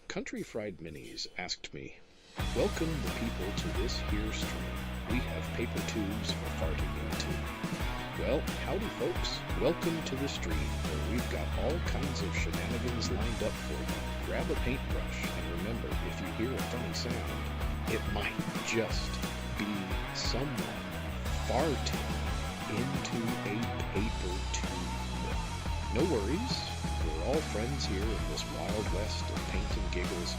Country Fried Minis asked me, welcome the people to this here stream. We have paper tubes for farting into. Well, howdy folks, welcome to the stream where we've got all kinds of shenanigans lined up for you. Grab a paintbrush and remember, if you hear a funny sound, it might just be someone farting into a paper tube. No worries, we're all friends here in this wild west of paint and giggles.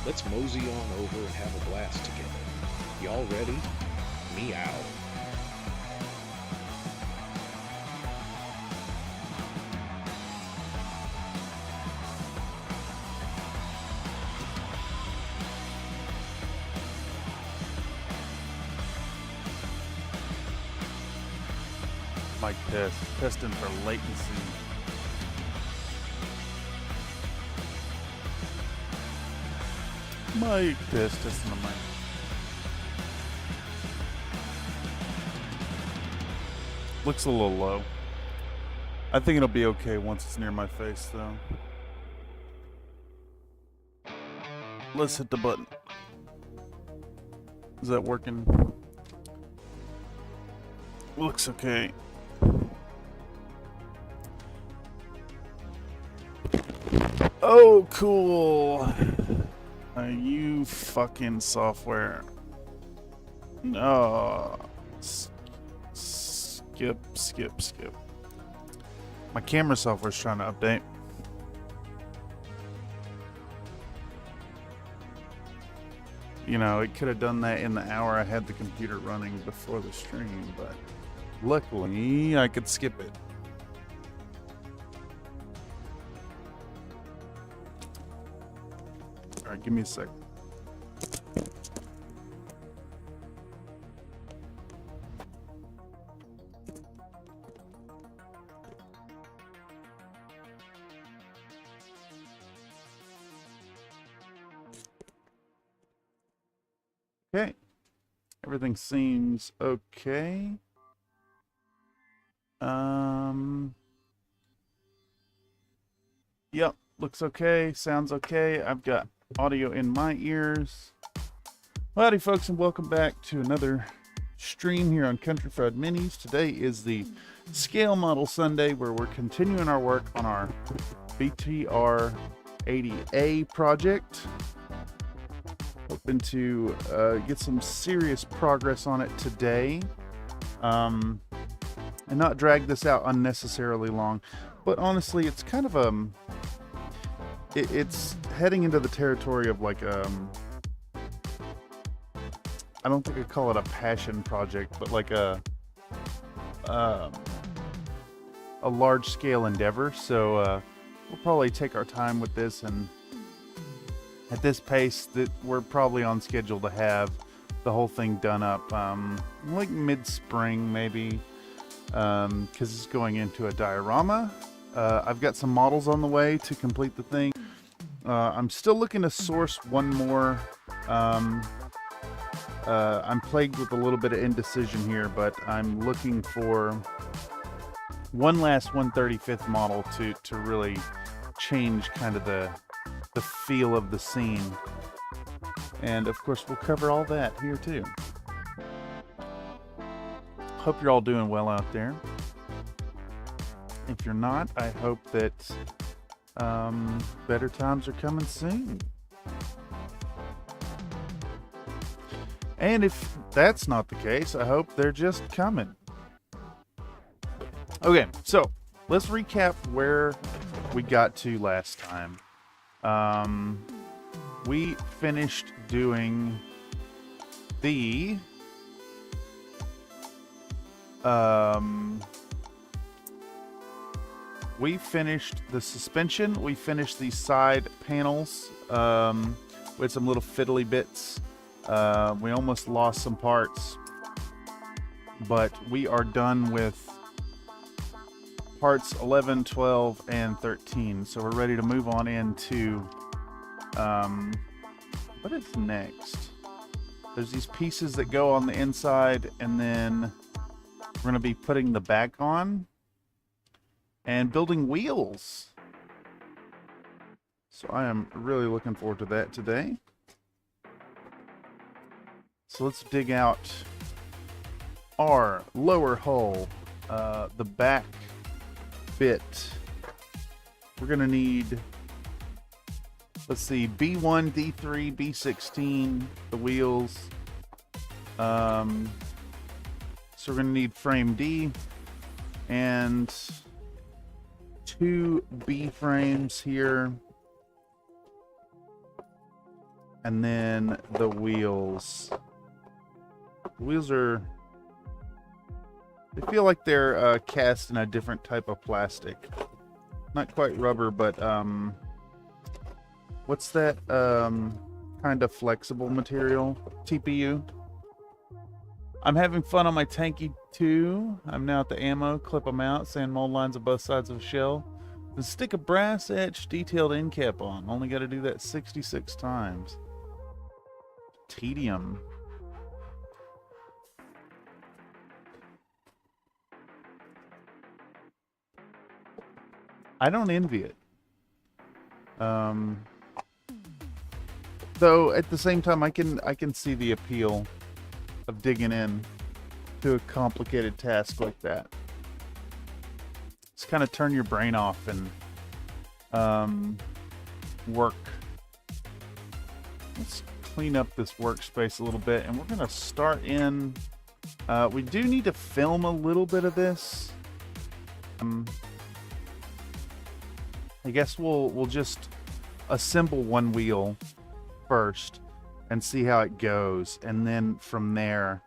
Let's mosey on over and have a blast together. Y'all ready? Meow. Mic test. Testing for latency. Mic test. Testing the mic. Looks a little low. I think it'll be okay once it's near my face, though. Let's hit the button. Is that working? Looks okay. Oh, cool. You fucking software. No. Skip. My camera software's trying to update. You know, it could have done that in the hour I had the computer running before the stream, but luckily I could skip it. Alright, give me a sec. Okay. Everything seems okay. Yep, looks okay, sounds okay. I've got audio in my ears. Howdy folks, and welcome back to another stream here on Country Fried Minis. Today is the Scale Model Sunday where we're continuing our work on our BTR 80A project. Hoping to get some serious progress on it today. And not drag this out unnecessarily long. But honestly, it's kind of it's heading into the territory of like I don't think I'd call it a passion project, but like a large scale endeavor. So we'll probably take our time with this, and at this pace that we're probably on schedule to have the whole thing done up like mid-spring maybe, because it's going into a diorama. I've got some models on the way to complete the thing. I'm still looking to source one more. I'm plagued with a little bit of indecision here, but I'm looking for one last 1/35th model to really change kind of the feel of the scene. And of course we'll cover all that here too. Hope you're all doing well out there. If you're not, I hope that better times are coming soon. And if that's not the case, I hope they're just coming. Okay, so let's recap where we got to last time. We finished doing the we finished the suspension, we finished the side panels with some little fiddly bits. We almost lost some parts, but we are done with parts 11, 12, and 13. So we're ready to move on into what is next? There's these pieces that go on the inside, and then we're going to be putting the back on and building wheels. So I am really looking forward to that today. So let's dig out our lower hull, the back bit. We're gonna need, let's see, B1, D3, B16, the wheels. So we're gonna need frame D and 2 B frames here. And then the wheels. The wheels are, they feel like they're cast in a different type of plastic. Not quite rubber, but what's that kind of flexible material? TPU. I'm having fun on my tanky too. I'm now at the ammo, clip them out, sand mold lines on both sides of a shell. Then stick a brass etched detailed end cap on. Only got to do that 66 times. Tedium. I don't envy it. Though at the same time, I can see the appeal of digging in to a complicated task like that. Just kind of turn your brain off and work. Let's clean up this workspace a little bit, and we're gonna start in. We do need to film a little bit of this. I guess we'll just assemble one wheel first and see how it goes, and then from there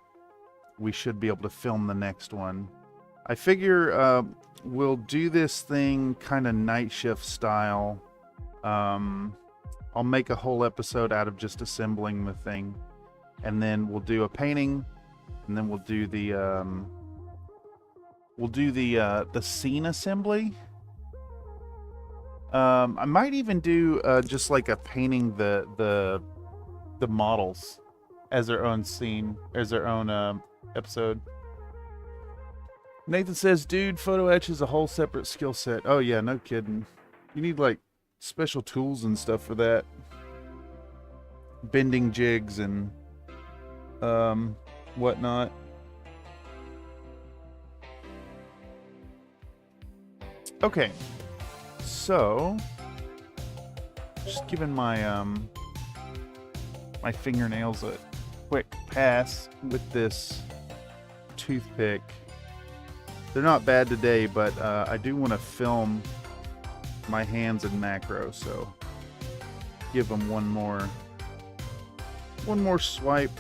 we should be able to film the next one. I figure we'll do this thing kind of night shift style. I'll make a whole episode out of just assembling the thing, and then we'll do a painting, and then we'll do the scene assembly. I might even do just like a painting the models as their own scene, as their own episode. Nathan says, dude, photo etch is a whole separate skill set. Oh yeah, no kidding. You need like special tools and stuff for that. Bending jigs and whatnot. Okay. So, just giving my my fingernails a quick pass with this toothpick. They're not bad today, but I do want to film my hands in macro, so give them one more swipe.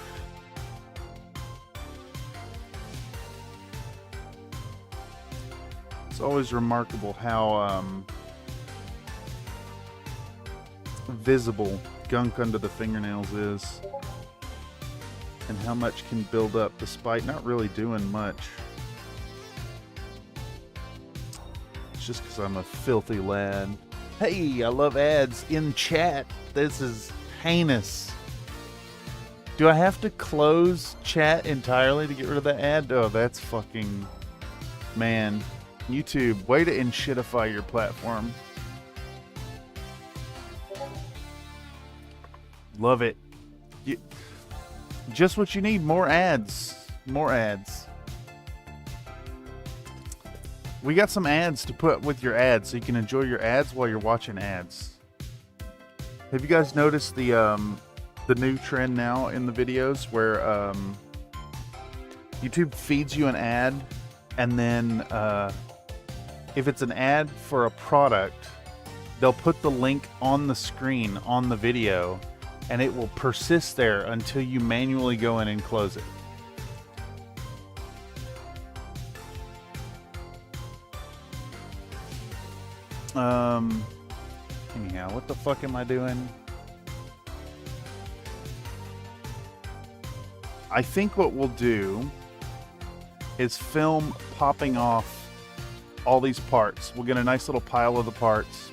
It's always remarkable how visible gunk under the fingernails is, and how much can build up despite not really doing much. It's just because I'm a filthy lad. Hey, I love ads in chat. This is heinous. Do I have to close chat entirely to get rid of the ad? Oh, that's fucking... Man. YouTube, way to enshitify your platform. Love it. Just what you need. More ads. More ads. We got some ads to put with your ads, so you can enjoy your ads while you're watching ads. Have you guys noticed the new trend now in the videos where YouTube feeds you an ad, and then if it's an ad for a product, they'll put the link on the screen on the video, and it will persist there until you manually go in and close it. Anyhow, what the fuck am I doing? I think what we'll do is film popping off all these parts. We'll get a nice little pile of the parts,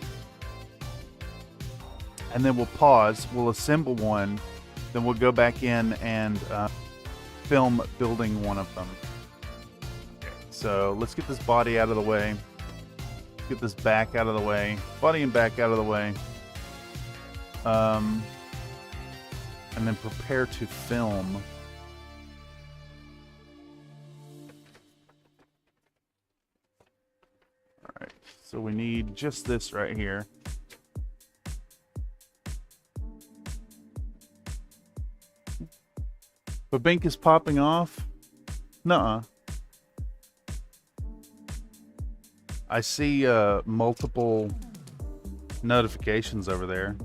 and then we'll pause, we'll assemble one, then we'll go back in and film building one of them. So let's get this body out of the way, get this back out of the way, body and back out of the way. and then prepare to film. All right, so we need just this right here. But Bink is popping off? Nuh-uh. I see multiple notifications over there.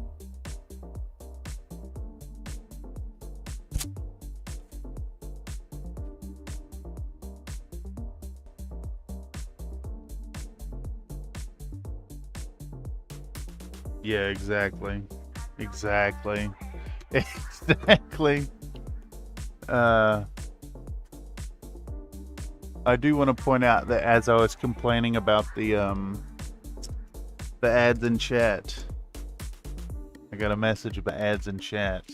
Yeah, exactly. Exactly. Exactly. I do want to point out that as I was complaining about the ads in chat, I got a message about ads in chat.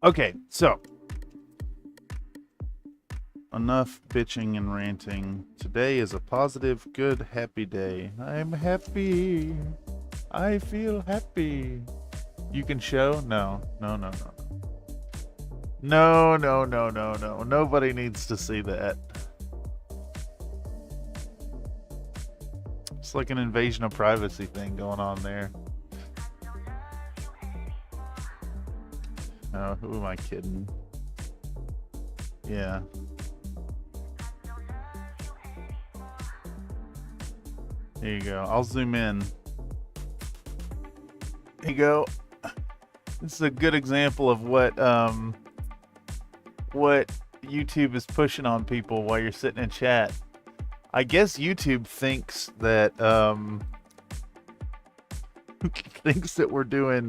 Okay, so enough bitching and ranting. Today is a positive, good, happy day. I'm happy. I feel happy. You can show? No. No, no, no. No, no, no, no, no. Nobody needs to see that. It's like an invasion of privacy thing going on there. Oh, who am I kidding? Yeah. There you go. I'll zoom in. There you go. This is a good example of what YouTube is pushing on people while you're sitting in chat. I guess YouTube thinks that thinks that we're doing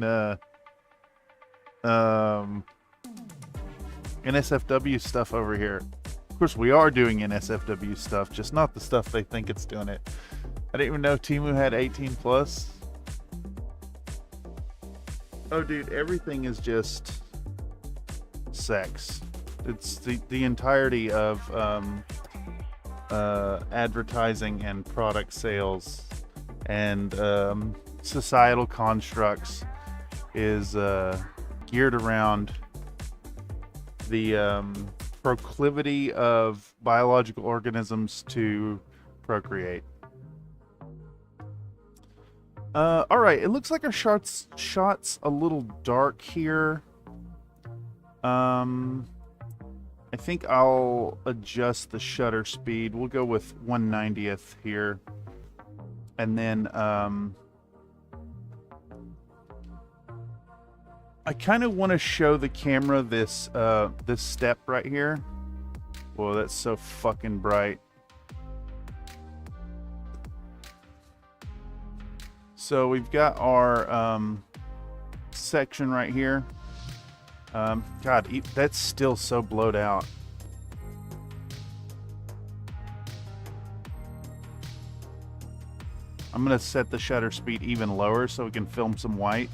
NSFW stuff over here. Of course, we are doing NSFW stuff, just not the stuff they think it's doing it. I didn't even know Temu had 18 plus. Oh, dude, everything is just sex. It's the entirety of advertising and product sales and societal constructs is geared around the proclivity of biological organisms to procreate. All right, it looks like our shot's a little dark here. I think I'll adjust the shutter speed. We'll go with 1/90th here. And then I kind of want to show the camera this this step right here. Whoa, that's so fucking bright. So we've got our section right here. God, that's still so blowed out. I'm going to set the shutter speed even lower so we can film some white.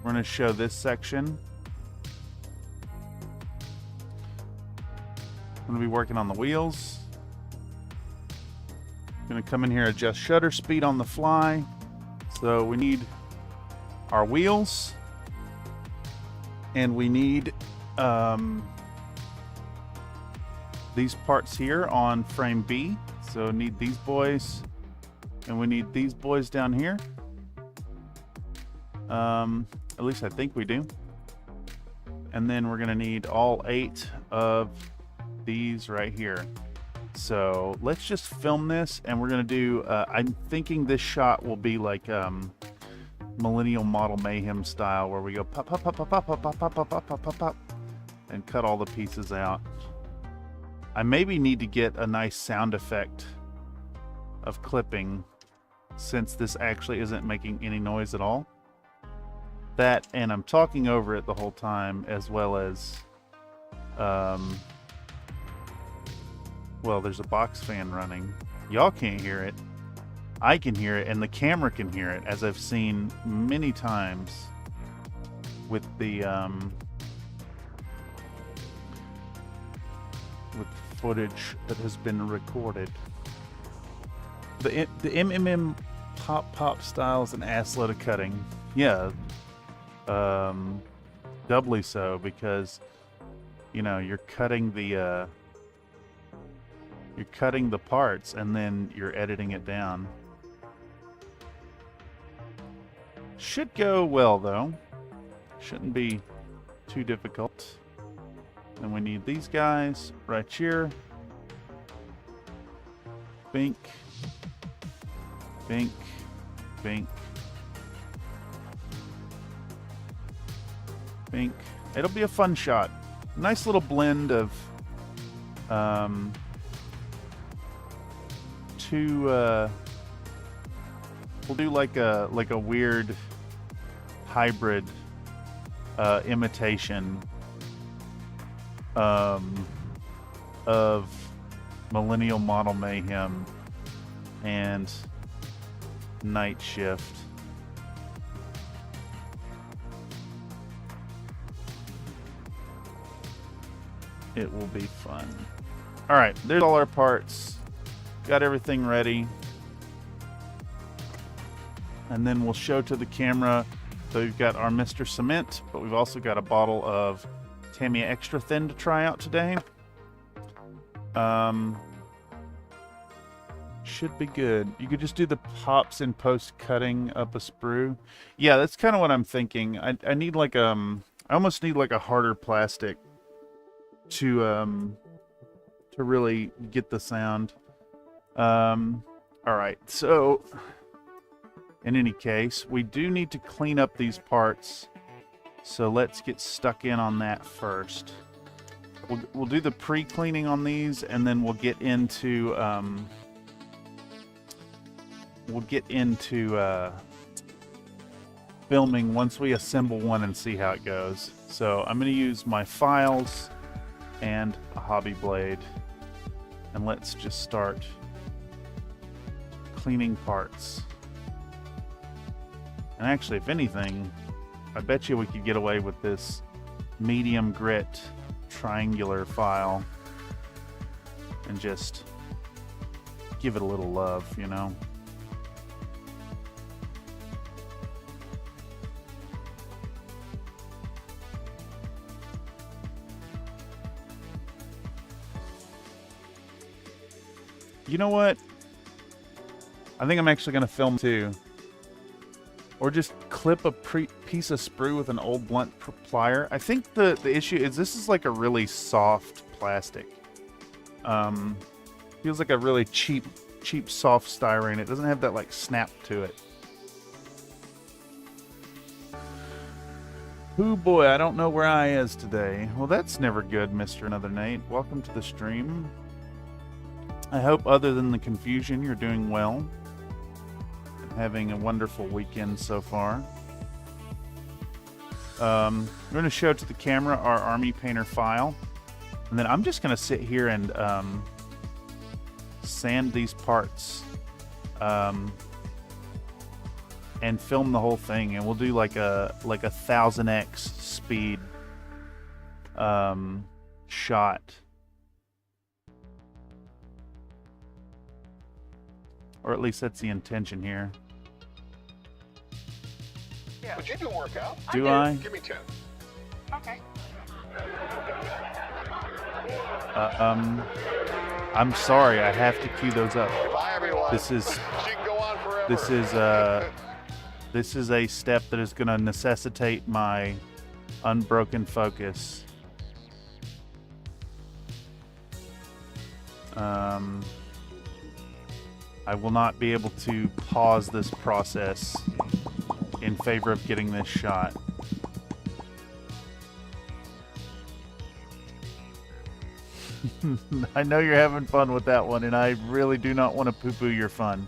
We're going to show this section. I'm going to be working on the wheels. Going to come in here, adjust shutter speed on the fly. So we need our wheels. And we need these parts here on frame B. So need these boys. And we need these boys down here. At least I think we do. And then we're going to need all 8 of these right here. So let's just film this, and we're going to do, I'm thinking this shot will be like Millennial Model Mayhem style, where we go pop, pop, pop, pop, pop, pop, pop, pop, pop, pop, pop, pop, pop, and cut all the pieces out. I maybe need to get a nice sound effect of clipping, since this actually isn't making any noise at all. That, and I'm talking over it the whole time, as well as well, there's a box fan running. Y'all can't hear it. I can hear it, and the camera can hear it, as I've seen many times with the with footage that has been recorded. The MMM pop style is an assload of cutting. Yeah, doubly so because you know you're cutting the parts and then you're editing it down. Should go well though. Shouldn't be too difficult. And we need these guys right here. Bink. Bink. Bink. Bink. It'll be a fun shot. Nice little blend of two we'll do like a weird hybrid imitation of Millennial Model Mayhem and Night Shift. It will be fun. All right, there's all our parts. Got everything ready. And then we'll show to the camera. So we've got our Mr. Cement, but we've also got a bottle of Tamiya Extra Thin to try out today. Should be good. You could just do the pops in post cutting up a sprue. Yeah, that's kind of what I'm thinking. I need like I almost need like a harder plastic to really get the sound. All right, so in any case, we do need to clean up these parts. So let's get stuck in on that first. We'll do the pre-cleaning on these, and then we'll get into filming once we assemble one and see how it goes. So I'm going to use my files and a hobby blade, and let's just start cleaning parts. And actually, if anything, I bet you we could get away with this medium grit triangular file and just give it a little love, you know? You know what? I think I'm actually going to film too. Or just clip a piece of sprue with an old blunt plier. I think the issue is this is like a really soft plastic. Feels like a really cheap soft styrene. It doesn't have that like snap to it. Ooh boy, I don't know where I is today. Well, that's never good, Mr. Another Nate. Welcome to the stream. I hope other than the confusion, you're doing well. Having a wonderful weekend so far. I'm going to show to the camera our Army Painter file. And then I'm just going to sit here and sand these parts and film the whole thing. And we'll do like a 1000x speed shot. Or at least that's the intention here. Yeah. But you do work out. Do I? Give me 10. Okay. I'm sorry, I have to cue those up. Bye, everyone. This is She can go on forever. this is a step that is going to necessitate my unbroken focus. I will not be able to pause this process in favor of getting this shot. I know you're having fun with that one, and I really do not want to poo-poo your fun.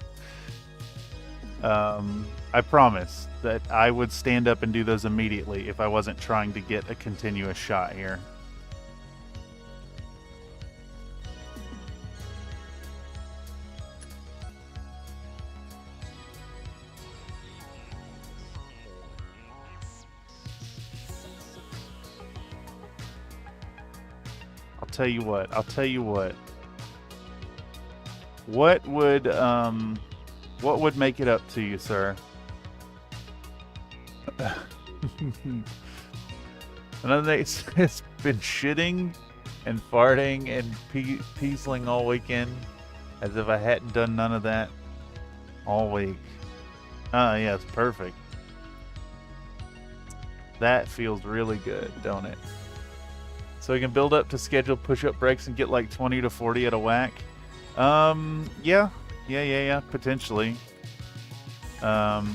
I promise that I would stand up and do those immediately if I wasn't trying to get a continuous shot here. I'll tell you what. What would make it up to you, sir? Another day, it's been shitting and farting and peasling all weekend, as if I hadn't done none of that all week. Yeah, it's perfect. That feels really good, don't it? So we can build up to scheduled push-up breaks and get like 20 to 40 at a whack. Yeah, potentially. But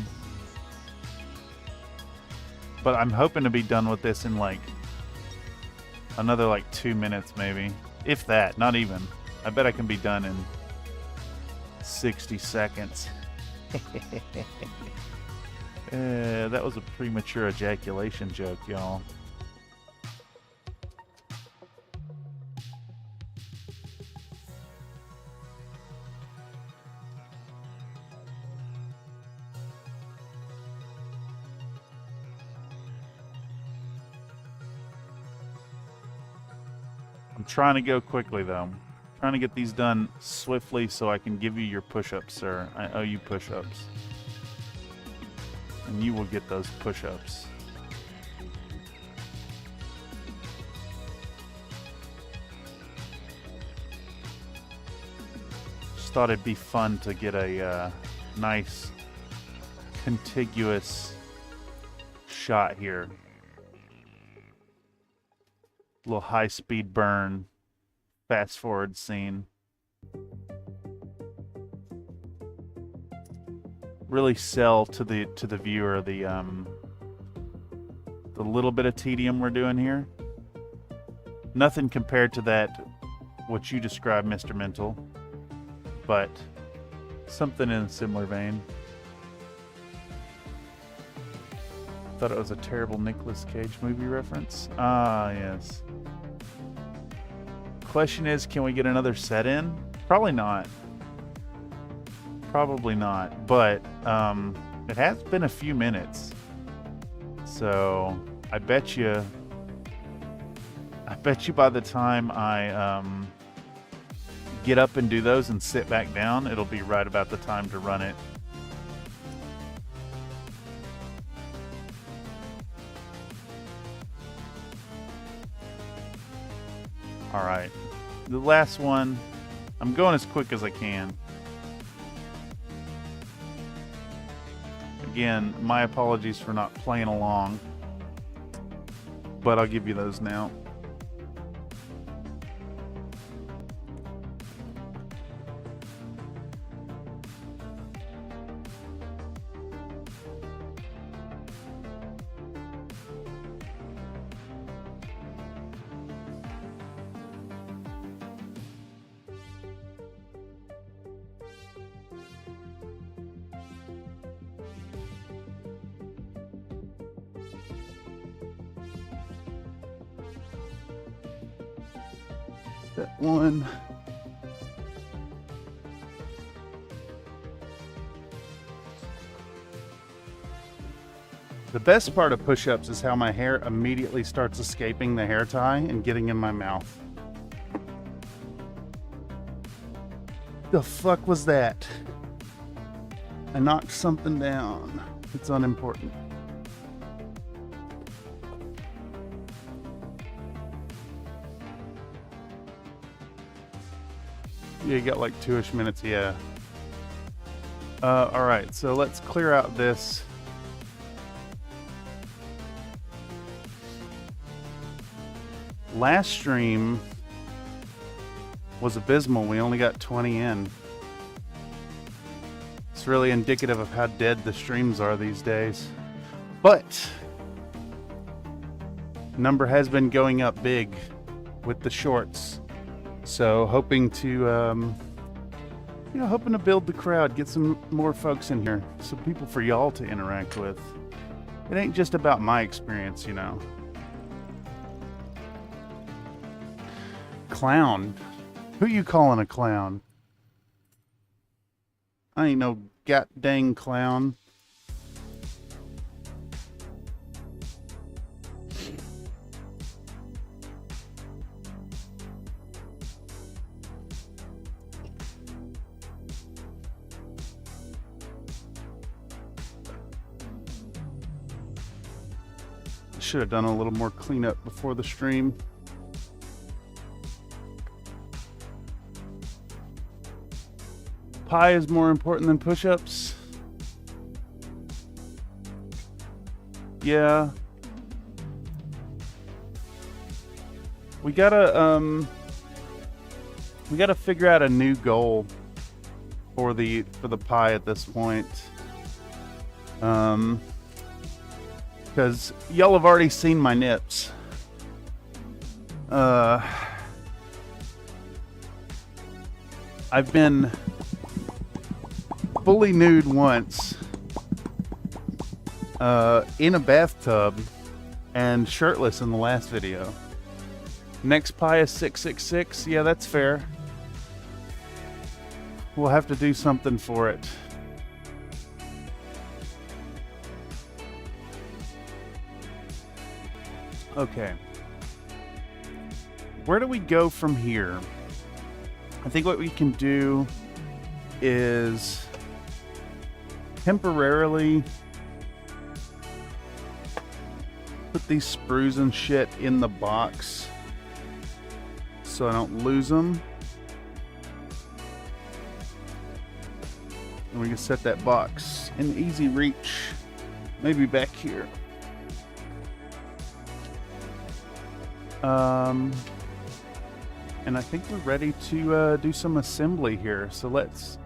I'm hoping to be done with this in like another like 2 minutes maybe. If that, not even. I bet I can be done in 60 seconds. That was a premature ejaculation joke, y'all. I'm trying to go quickly, though. I'm trying to get these done swiftly so I can give you your push-ups, sir. I owe you push-ups. And you will get those push-ups. Just thought it'd be fun to get a nice, contiguous shot here. Little high-speed burn, fast-forward scene. Really sell to the viewer the little bit of tedium we're doing here. Nothing compared to that what you described, Mr. Mental, but something in a similar vein. Thought it was a terrible Nicolas Cage movie reference. Ah, yes. Question is, can we get another set in? Probably not. Probably not, but it has been a few minutes, so I bet you by the time I get up and do those and sit back down, it'll be right about the time to run it. All right, the last one, I'm going as quick as I can. Again, my apologies for not playing along, but I'll give you those now. That one. The best part of push-ups is how my hair immediately starts escaping the hair tie and getting in my mouth. The fuck was that? I knocked something down. It's unimportant. Yeah, you got like 2-ish minutes, yeah. Alright, so let's clear out this. Last stream was abysmal. We only got 20 in. It's really indicative of how dead the streams are these days. But number has been going up big with the shorts. So hoping to, hoping to build the crowd, get some more folks in here, some people for y'all to interact with. It ain't just about my experience, you know. Clown? Who you calling a clown? I ain't no god dang clown. should have done a little more cleanup before the stream. Pie is more important than push-ups. Yeah. We gotta figure out a new goal for the pie at this point. Because y'all have already seen my nips. I've been fully nude once in a bathtub and shirtless in the last video. Next pie is 666. Yeah, that's fair. We'll have to do something for it. Okay. Where do we go from here? I think what we can do is temporarily put these sprues and shit in the box so I don't lose them. And we can set that box in easy reach, maybe back here. And I think we're ready to do some assembly here. So let's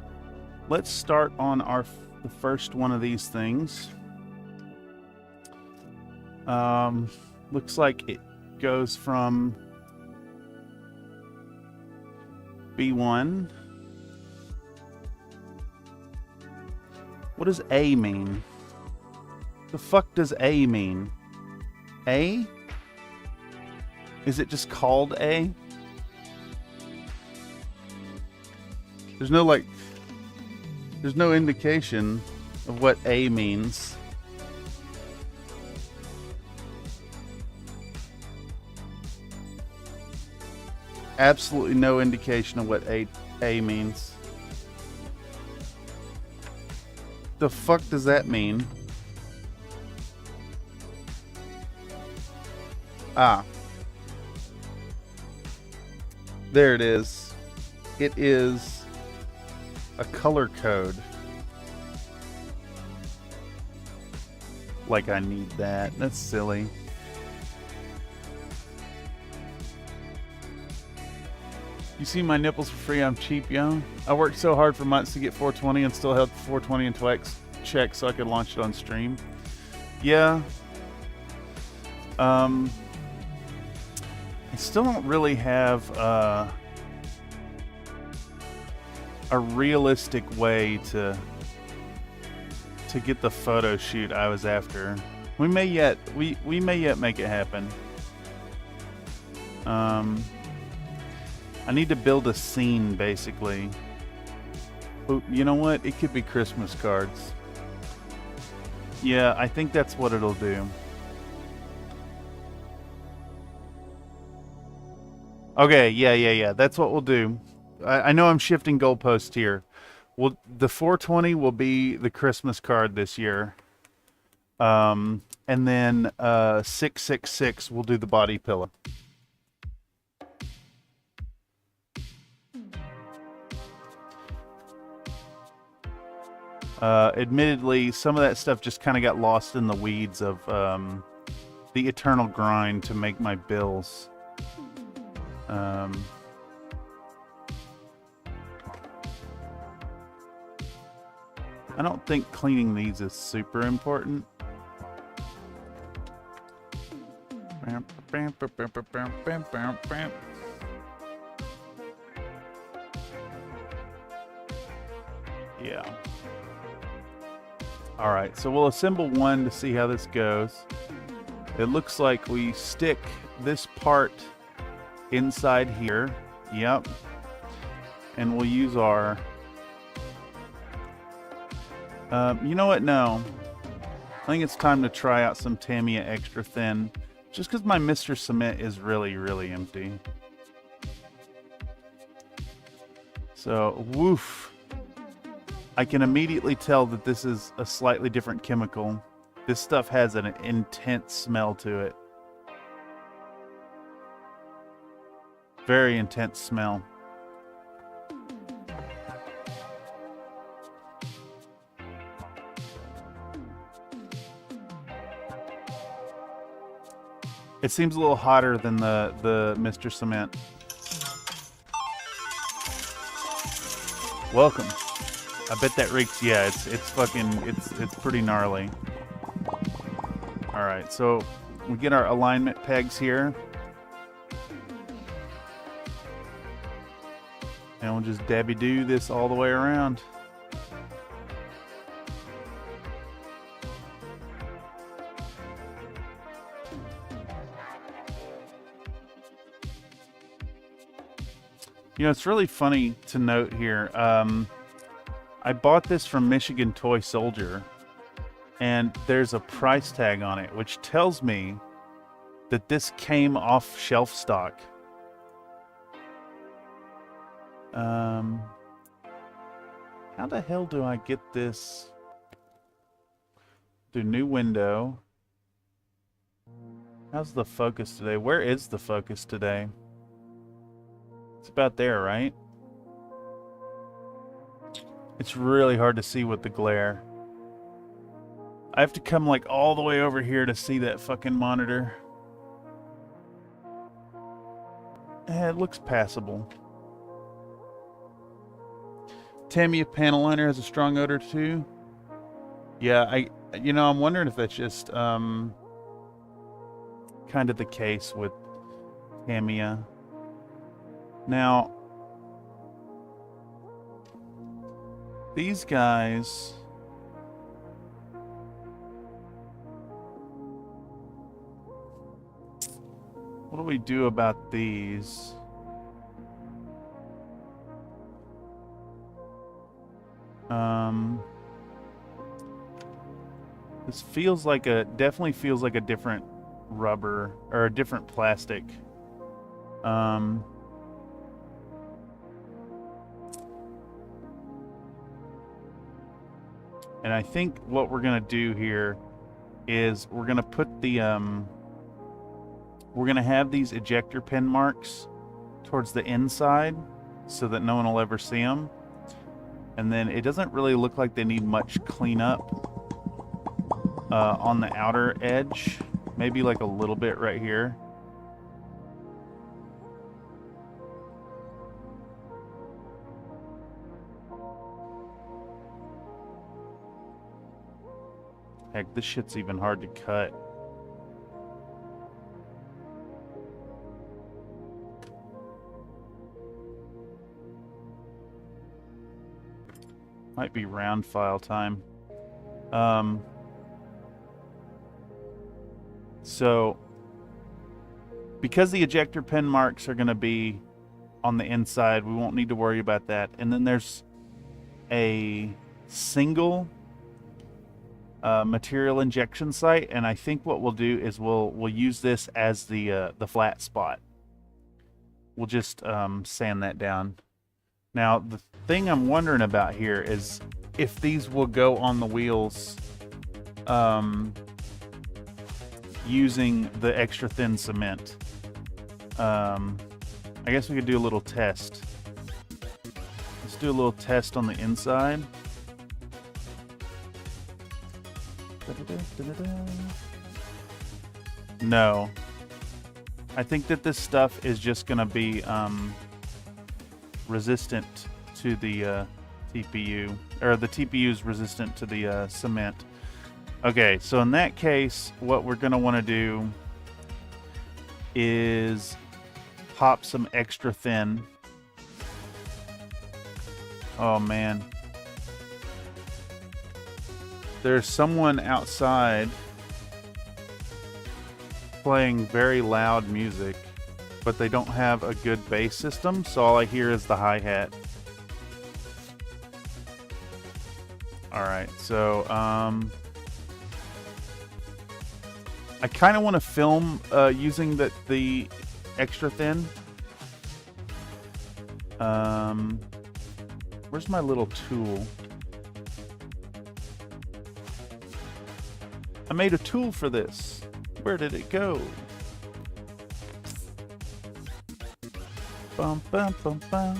start on the first one of these things. Looks like it goes from B1. What does A mean? The fuck does A mean? A? Is it just called A? There's no indication of what A means. Absolutely no indication of what A means. The fuck does that mean? Ah. There it is. It is a color code. Like I need that. That's silly. You see my nipples for free, I'm cheap, yo. I worked so hard for months to get 420 and still held 420 in check so I could launch it on stream. Yeah. I still don't really have a realistic way to get the photo shoot I was after. We may yet make it happen. I need to build a scene basically. But you know what? It could be Christmas cards. Yeah, I think that's what it'll do. Okay, yeah. That's what we'll do. I know I'm shifting goalposts here. Well, the 420 will be the Christmas card this year. And then 666 will do the body pillow. Admittedly, some of that stuff just kind of got lost in the weeds of the eternal grind to make my bills. I don't think cleaning these is super important. Yeah. All right, so we'll assemble one to see how this goes. It looks like we stick this part inside here. Yep. And we'll use our... you know what? No. I think it's time to try out some Tamiya Extra Thin. Just because my Mr. Cement is really, really empty. So, woof. I can immediately tell that this is a slightly different chemical. This stuff has an intense smell to it. Very intense smell. It seems a little hotter than the Mr. Cement. Welcome. I bet that reeks. Yeah, it's fucking it's pretty gnarly. All right, so we get our alignment pegs here, and we'll just dabby do this all the way around. You know, it's really funny to note here. I bought this from Michigan Toy Soldier, and there's a price tag on it, which tells me that this came off shelf stock. How the hell do I get this? Do new window. How's the focus today? Where is the focus today? It's about there, right? It's really hard to see with the glare. I have to come like all the way over here to see that fucking monitor. It looks passable. Tamiya panel liner has a strong odor too. Yeah, I'm wondering if that's just kind of the case with Tamiya. Now, these guys, what do we do about these? This feels like definitely feels like a different rubber or a different plastic. And I think what we're going to do here is we're going to put the, we're going to have these ejector pin marks towards the inside so that no one will ever see them. And then it doesn't really look like they need much cleanup on the outer edge. Maybe like a little bit right here. Heck, this shit's even hard to cut. Might be round file time. So, because the ejector pin marks are going to be on the inside, we won't need to worry about that. And then there's a single material injection site, and I think what we'll do is we'll use this as the flat spot. We'll just sand that down. Now, the thing I'm wondering about here is if these will go on the wheels using the extra thin cement. I guess we could do a little test. Let's do a little test on the inside. No. I think that this stuff is just going to be resistant to the TPU, or the TPU is resistant to the cement. Okay, so in that case, what we're going to want to do is pop some extra thin. Oh man. There's someone outside playing very loud music, but they don't have a good bass system, so all I hear is the hi-hat. Alright, so I kind of want to film using the extra thin. Where's my little tool? I made a tool for this. Where did it go? Bum bum bum bum.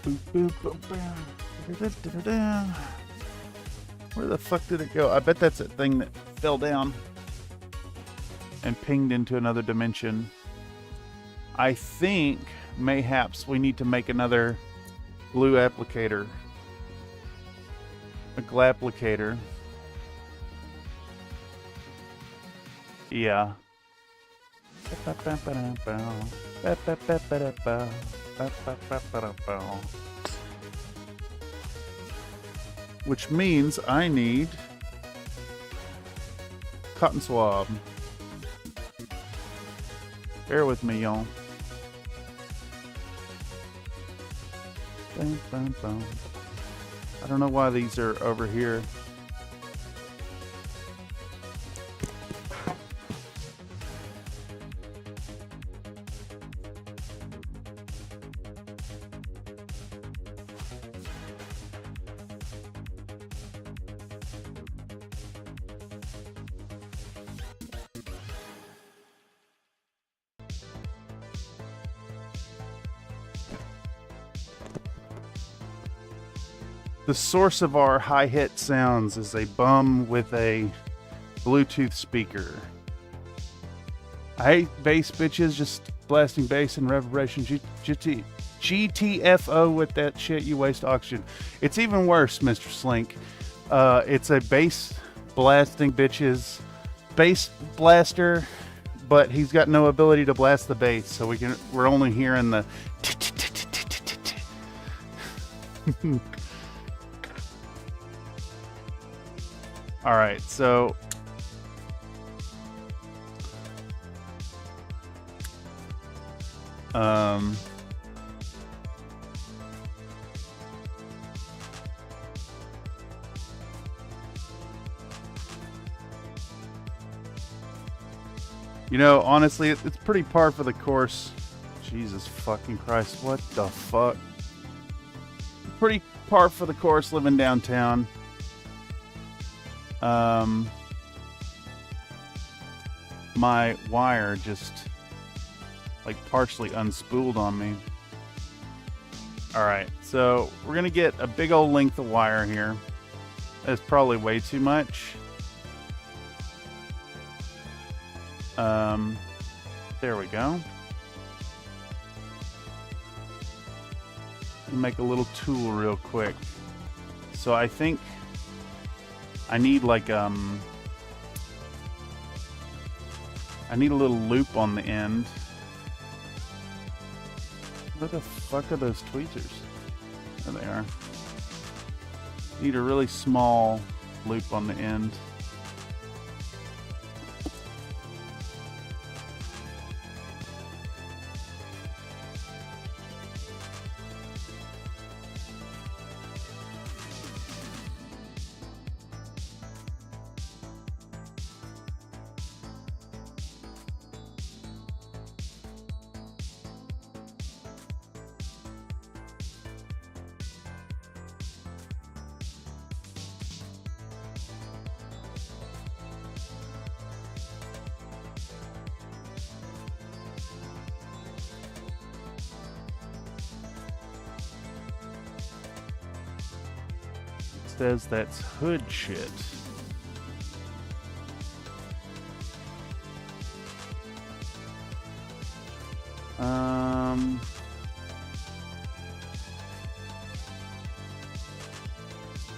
Boop boop bum bum. Da-da-da-da-da. Where the fuck did it go? I bet that's that thing that fell down and pinged into another dimension. I think mayhaps we need to make another glue applicator. A glapplicator. Yeah. Which means I need cotton swab. Bear with me, y'all. I don't know why these are over here. The source of our hi-hat sounds is a bum with a Bluetooth speaker. I hate bass bitches, just blasting bass and reverberation. GTFO with that shit, you waste oxygen. It's even worse, Mr. Slink. It's a bass blasting bitches bass blaster, but he's got no ability to blast the bass, so we're only hearing the all right, so you know, honestly, it's pretty par for the course. Jesus fucking Christ, what the fuck? Pretty par for the course living downtown. My wire just like partially unspooled on me. Alright, so we're gonna get a big old length of wire here. That's probably way too much. There we go. Make a little tool real quick. So I think I need like I need a little loop on the end. Where the fuck are those tweezers? There they are. Need a really small loop on the end. Says that's hood shit.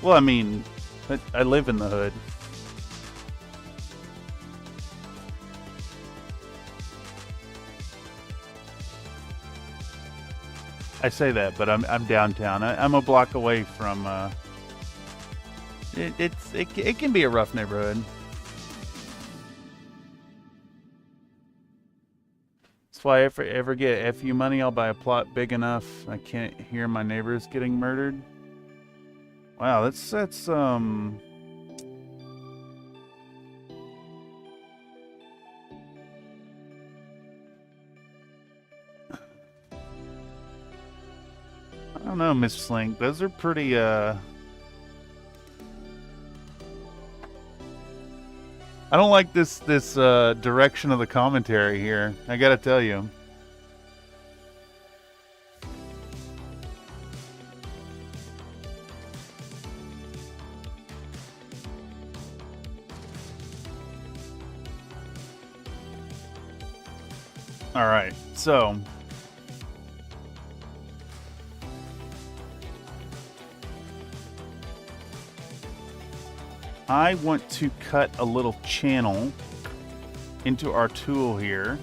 Well, I mean, I live in the hood. I say that, but I'm downtown. I'm a block away from. It can be a rough neighborhood. That's why if I ever get FU money, I'll buy a plot big enough I can't hear my neighbors getting murdered. Wow, that's I don't know, Miss Slink. Those are pretty I don't like this direction of the commentary here. I gotta tell you. All right, so I want to cut a little channel into our tool here.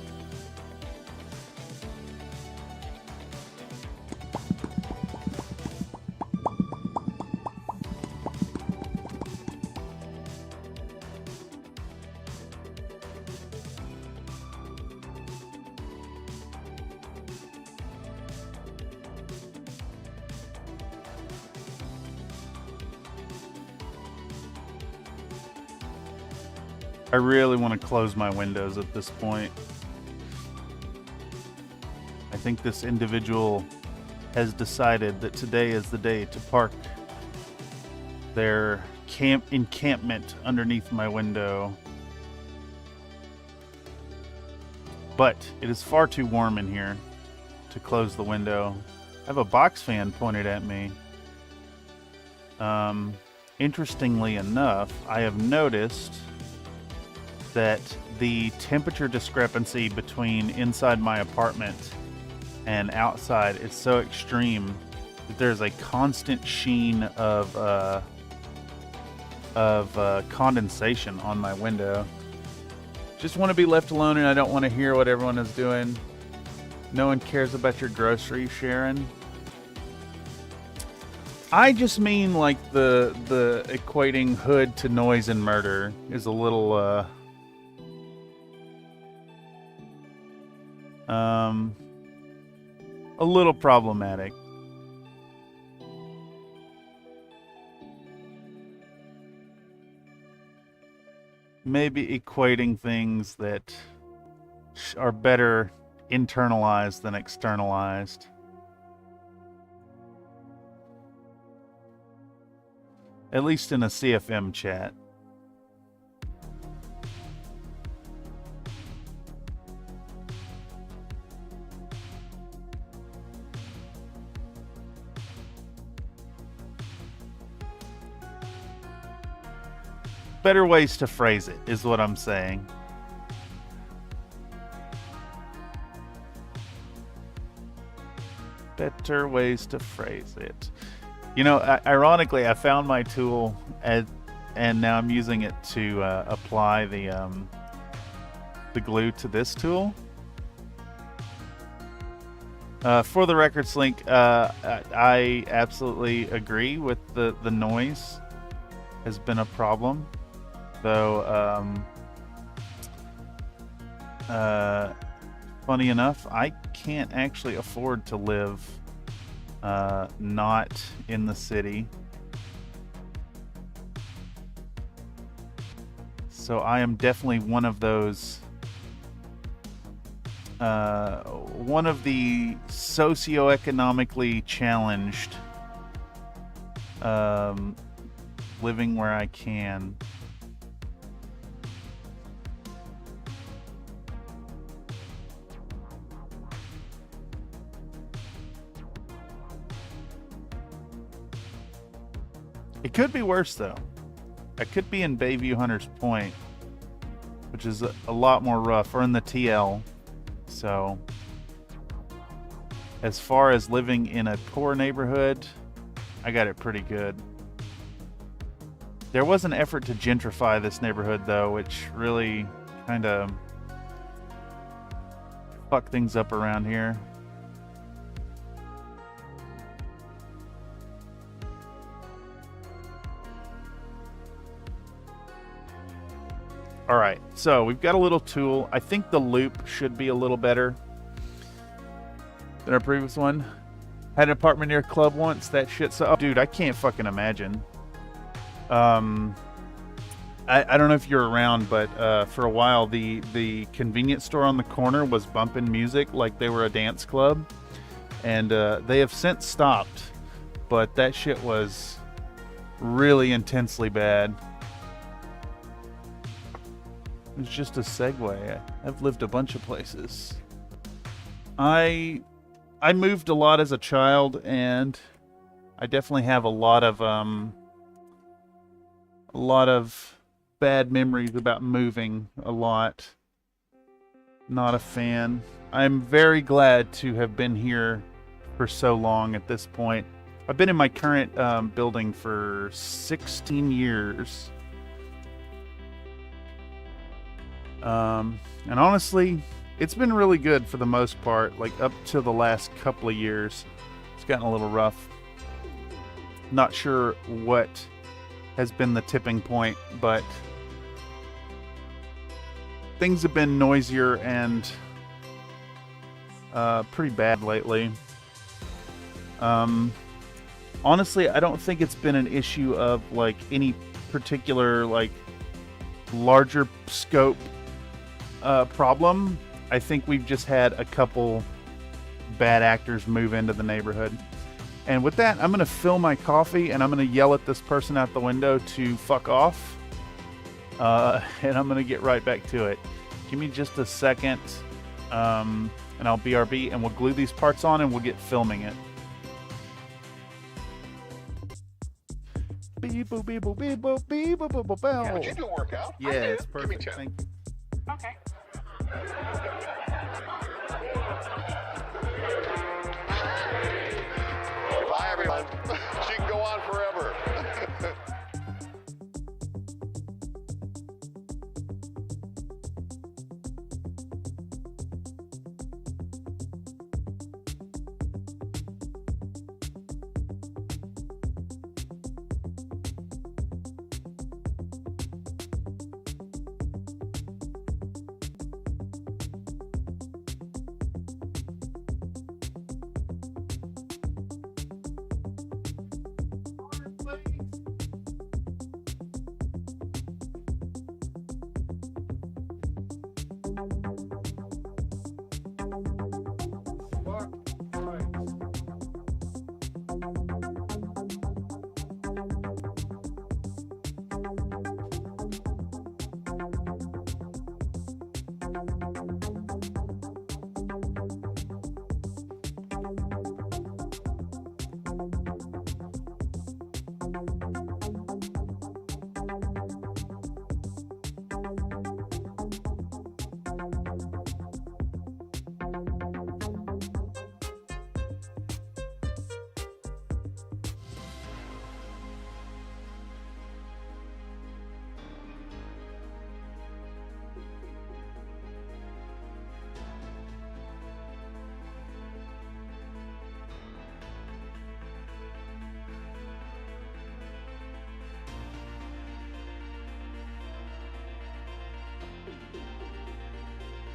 I really want to close my windows at this point. I think this individual has decided that today is the day to park their encampment underneath my window. But it is far too warm in here to close the window. I have a box fan pointed at me. Interestingly enough, I have noticed that the temperature discrepancy between inside my apartment and outside is so extreme that there's a constant sheen of condensation on my window. Just want to be left alone, and I don't want to hear what everyone is doing. No one cares about your groceries, Sharon. I just mean like the equating hood to noise and murder is a little problematic. Maybe equating things that are better internalized than externalized. At least in a CFM chat. Better ways to phrase it is what I'm saying. Better ways to phrase it. You know, ironically, I found my tool and now I'm using it to apply the glue to this tool. For the record, Slink, I absolutely agree with the noise has been a problem. Though, funny enough, I can't actually afford to live not in the city. So I am definitely one of those, one of the socioeconomically challenged, living where I can. It could be worse, though. I could be in Bayview Hunters Point, which is a lot more rough, or in the TL. So, as far as living in a poor neighborhood, I got it pretty good. There was an effort to gentrify this neighborhood, though, which really kind of fucked things up around here. All right, so we've got a little tool. I think the loop should be a little better than our previous one. Had an apartment near a club once. That shit. So, oh, dude, I can't fucking imagine. I don't know if you're around, but for a while the convenience store on the corner was bumping music like they were a dance club, and they have since stopped. But that shit was really intensely bad. It's just a segue. I've lived a bunch of places. I moved a lot as a child, and I definitely have a lot of bad memories about moving a lot. Not a fan. I'm very glad to have been here for so long at this point. I've been in my current building for 16 years. And honestly, it's been really good for the most part, like up to the last couple of years. It's gotten a little rough. Not sure what has been the tipping point, but things have been noisier and pretty bad lately. Honestly, I don't think it's been an issue of like any particular like larger scope problem. I think we've just had a couple bad actors move into the neighborhood. And with that, I'm going to fill my coffee and I'm going to yell at this person out the window to fuck off. And I'm going to get right back to it. Give me just a second, and I'll BRB, and we'll glue these parts on and we'll get filming it. Beep boop beep boop beep boop beep boop boop boop boop. Would you do a workout? Yeah, it's Give me perfect. 10. Thank you. Okay. Bye, everyone. She can go on forever.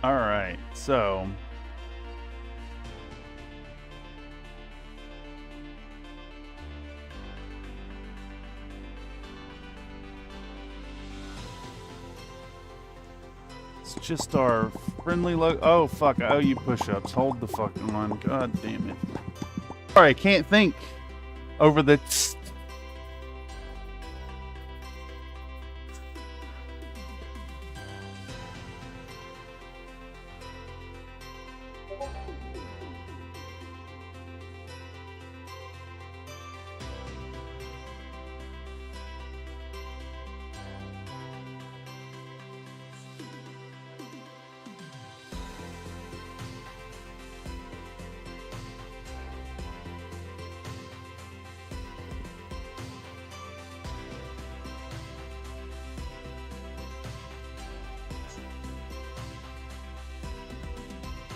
All right, so it's just our friendly logo. Oh fuck! I owe you push-ups. Hold the fucking line. God damn it! Sorry, I can't think over the.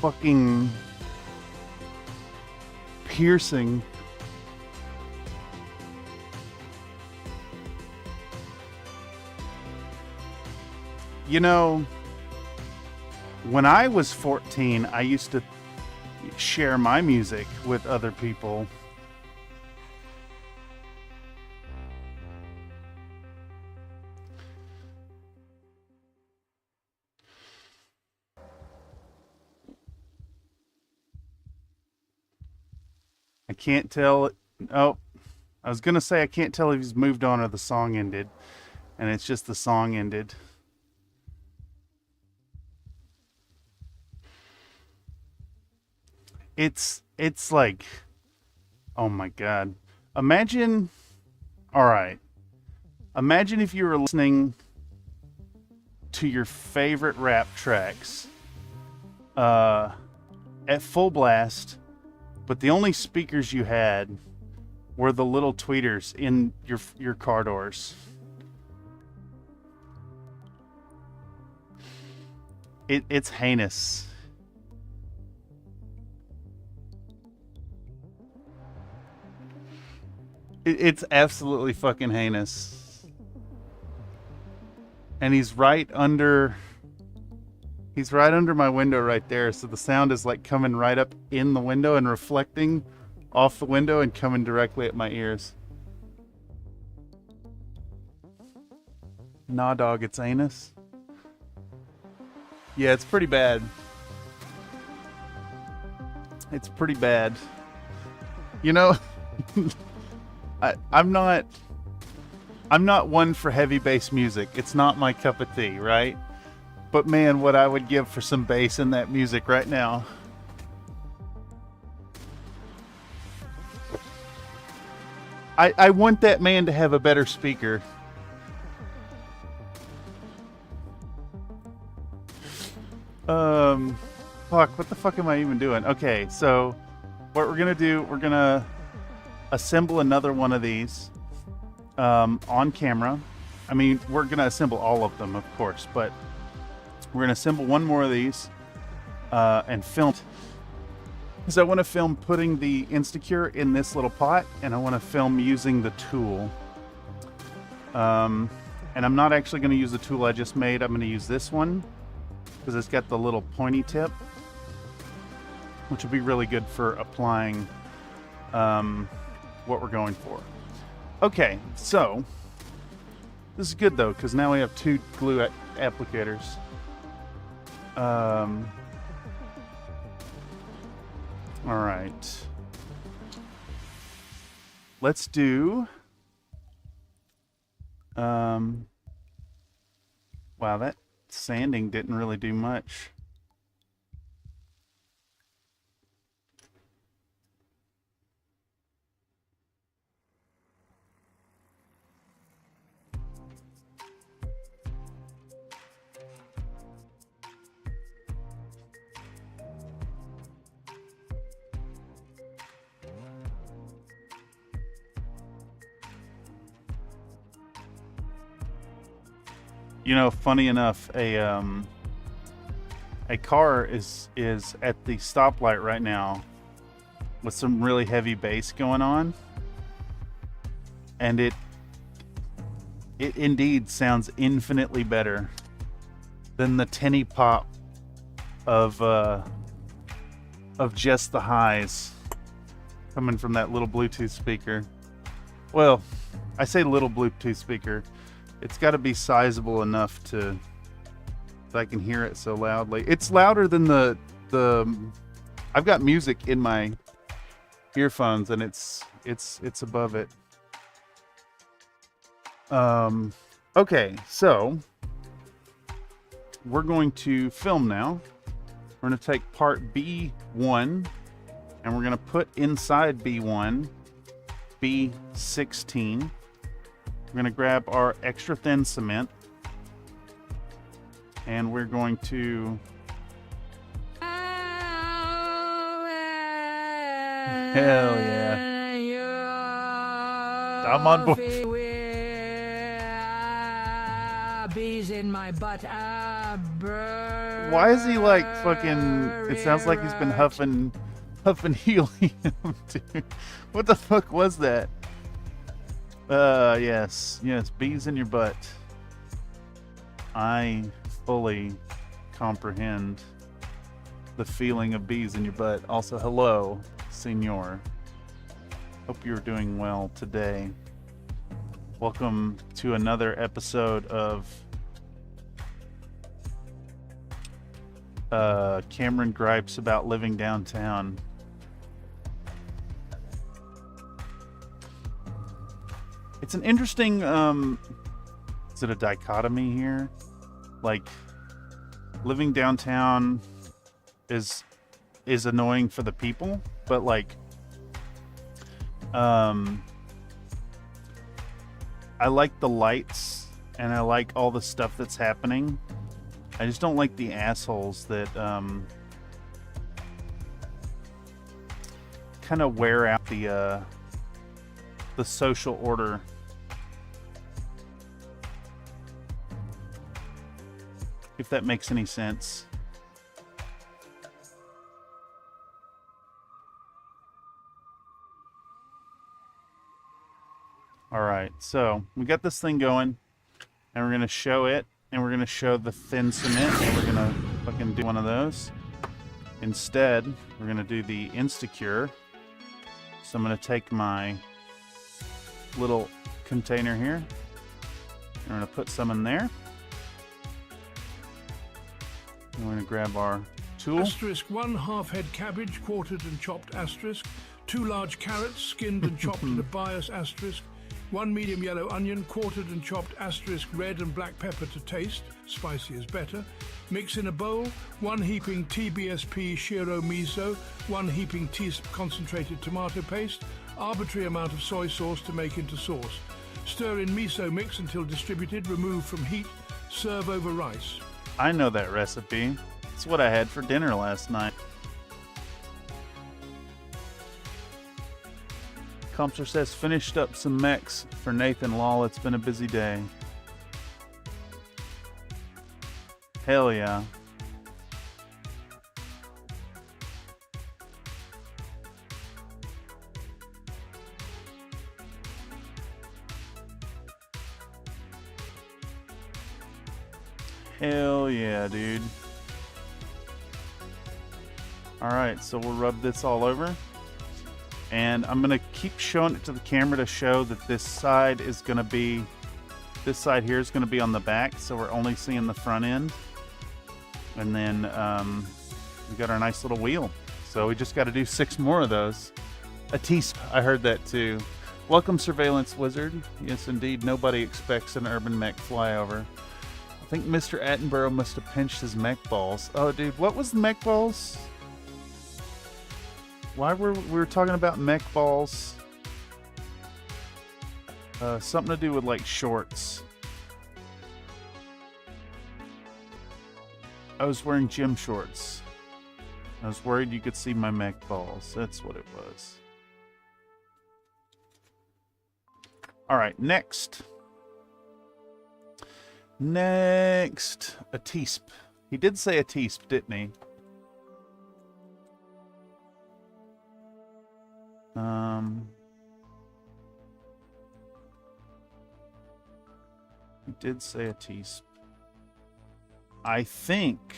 Fucking piercing. You know, when I was 14, I used to share my music with other people. I can't tell. Oh, I was gonna say I can't tell if he's moved on or the song ended, and it's just the song ended. It's like, oh my God. Imagine, all right. Imagine if you were listening to your favorite rap tracks at full blast, but the only speakers you had were the little tweeters in your car doors. It's heinous. It's absolutely fucking heinous. And he's right under my window right there, so the sound is like coming right up in the window and reflecting off the window and coming directly at my ears. Nah, dog, it's anus. Yeah, it's pretty bad. It's pretty bad. You know, I'm not one for heavy bass music. It's not my cup of tea, right? But man, what I would give for some bass in that music right now. I want that man to have a better speaker. Fuck, what the fuck am I even doing? Okay, so what we're gonna do, we're gonna assemble another one of these on camera. I mean, we're gonna assemble all of them, of course, but we're gonna assemble one more of these and film. Because I want to film putting the Instacure in this little pot, and I want to film using the tool. And I'm not actually going to use the tool I just made. I'm going to use this one because it's got the little pointy tip, which will be really good for applying what we're going for. Okay, so this is good though, because now we have two glue applicators. All right. Let's do. Wow, that sanding didn't really do much. You know, funny enough, a car is at the stoplight right now with some really heavy bass going on, and it indeed sounds infinitely better than the tinny pop of just the highs coming from that little Bluetooth speaker. Well, I say little Bluetooth speaker. It's got to be sizable enough that I can hear it so loudly. It's louder than the I've got music in my earphones, and it's above it. Okay, so we're going to film now. We're going to take part B1, and we're going to put inside B1 B16. We're going to grab our extra thin cement, and we're going to hell yeah, I'm on board. Bees in my butt. Why is he like fucking, it sounds like he's been huffing helium, dude. What the fuck was that? Yes, bees in your butt. I fully comprehend the feeling of bees in your butt. Also, hello, senor. Hope you're doing well today. Welcome to another episode of Cameron Gripes About Living Downtown. It's an interesting, is it a dichotomy here? Like, living downtown is is annoying for the people, but like, I like the lights and I like all the stuff that's happening. I just don't like the assholes that kind of wear out the social order. If that makes any sense. All right, so we got this thing going, and we're gonna show it, and we're gonna show the thin cement, and we're gonna fucking do one of those. Instead, we're gonna do the Instacure. So I'm gonna take my little container here, and we're gonna put some in there. And we're gonna grab our tool. Asterisk 1 half-head cabbage, quartered and chopped asterisk. 2 large carrots, skinned and chopped at a bias asterisk. 1 medium yellow onion, quartered and chopped asterisk red and black pepper to taste, spicy is better. Mix in a bowl, 1 heaping TBSP Shiro miso, 1 heaping concentrated tomato paste, arbitrary amount of soy sauce to make into sauce. Stir in miso mix until distributed, remove from heat, serve over rice. I know that recipe. It's what I had for dinner last night. Comster says, finished up some mechs for Nathan Law. It's been a busy day. Hell yeah. Hell yeah, dude. Alright, so we'll rub this all over. And I'm going to keep showing it to the camera to show that this side is going to be, this side here is going to be on the back, so we're only seeing the front end. And then we got our nice little wheel. So we just got to do 6 more of those. A teasp, I heard that too. Welcome, Surveillance Wizard. Yes, indeed, nobody expects an urban mech flyover. I think Mr. Attenborough must have pinched his mech balls. Oh, dude, what was the mech balls? Why were we talking about mech balls? Something to do with like shorts. I was wearing gym shorts. I was worried you could see my mech balls. That's what it was. All right, next. Next, a teasp. He did say a teasp, didn't he? He did say a teasp. I think,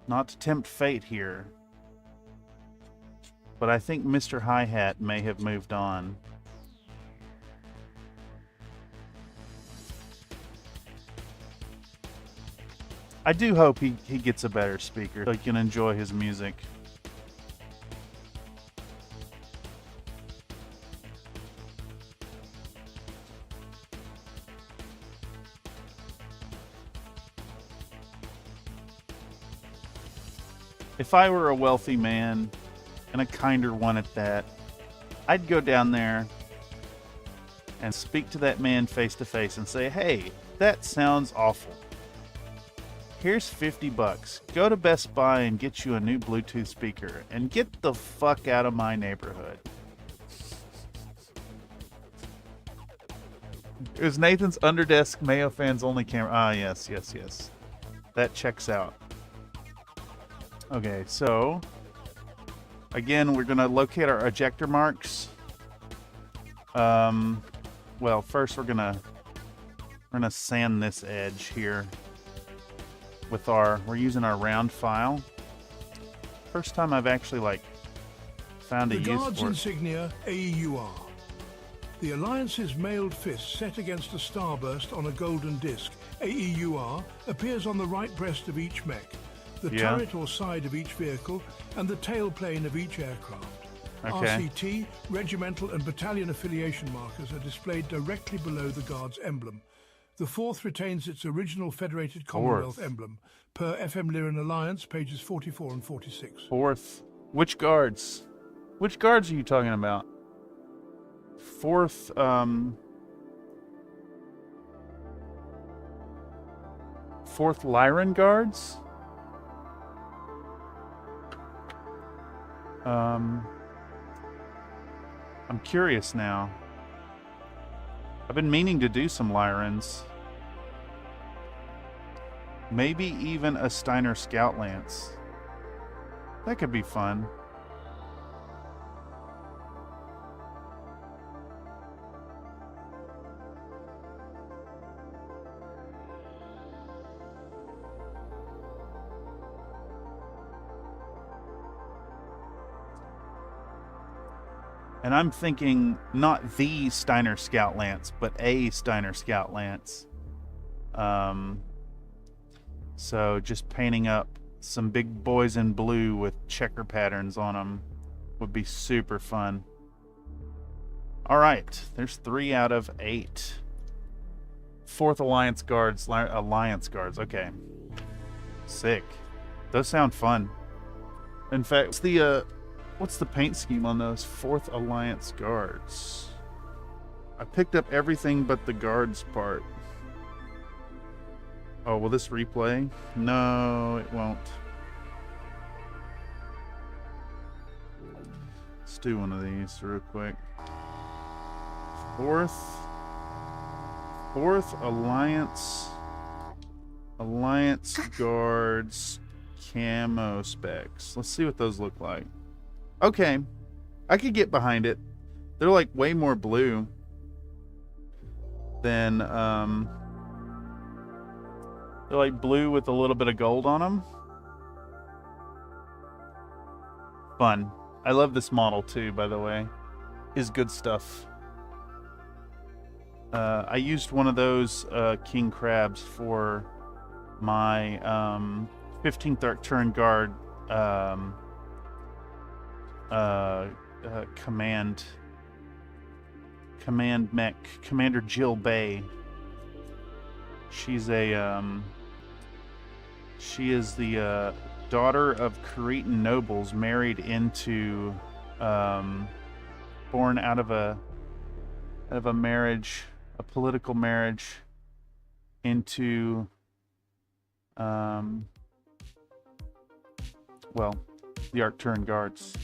not to tempt fate here, but I think Mr. Hi-Hat may have moved on. I do hope he gets a better speaker so he can enjoy his music. If I were a wealthy man, and a kinder one at that, I'd go down there and speak to that man face to face and say, hey, that sounds awful. Here's $50. Go to Best Buy and get you a new Bluetooth speaker and get the fuck out of my neighborhood. It was Nathan's Underdesk Mayo Fans Only camera. Ah, yes. That checks out. Okay, so again, we're gonna locate our ejector marks. Well, first we're gonna sand this edge here with we're using our round file. First time I've actually like found a use for it. The Guards Insignia AEUR. The Alliance's mailed fist set against a starburst on a golden disc, AEUR, appears on the right breast of each mech, the turret or side of each vehicle, and the tailplane of each aircraft. Okay. RCT, regimental and battalion affiliation markers are displayed directly below the Guard's emblem. The fourth retains its original Federated Commonwealth Fourth. emblem, per FM Lyran Alliance, pages 44 and 46. Fourth. Which guards? Which guards are you talking about? Fourth, Fourth Lyran guards? I'm curious now. I've been meaning to do some Lyrans. Maybe even a Steiner Scout Lance. That could be fun. And I'm thinking not the Steiner Scout Lance, but a Steiner Scout Lance. So just painting up some big boys in blue with checker patterns on them would be super fun. All right, there's 3 out of 8. Fourth Alliance guards, okay. Sick. Those sound fun. In fact, what's the paint scheme on those Fourth Alliance guards? I picked up everything but the guards part. Oh, will this replay? No, it won't. Let's do one of these real quick. Fourth Alliance guards camo specs. Let's see what those look like. Okay, I could get behind it. They're like way more blue than they're like blue with a little bit of gold on them. Fun. I love this model too, by the way. Is good stuff. I used one of those king crabs for my 15th Arc Turn Guard command mech, Commander Jill Bay. She is the daughter of Cretan nobles married into born out of a marriage, a political marriage, into well, the Arcturn Guards.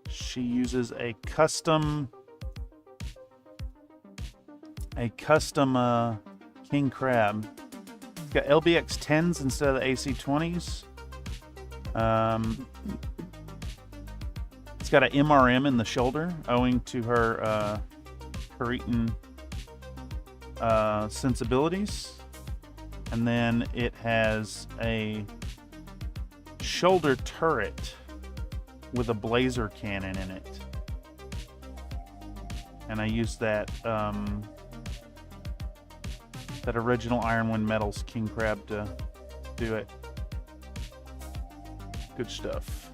She uses a custom king crab. It's got LBX 10s instead of the AC 20s. It's got an MRM in the shoulder, owing to her Cretan sensibilities. And then it has a shoulder turret with a blazer cannon in it. And I used that that original Ironwind Metals King Crab to do it. Good stuff.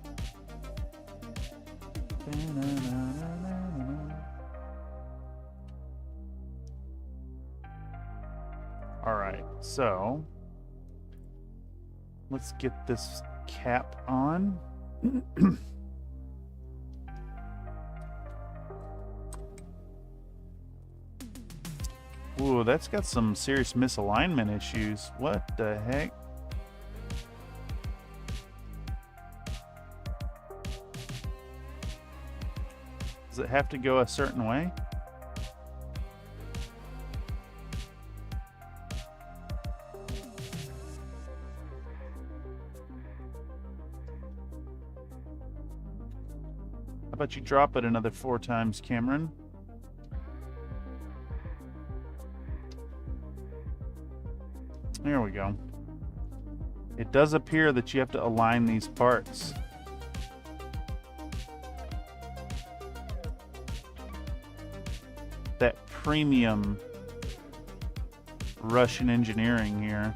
Alright, so let's get this cap on. Ooh, that's got some serious misalignment issues. What the heck? Does it have to go a certain way? How about you drop it another 4 times, Cameron? There we go. It does appear that you have to align these parts. That premium Russian engineering here.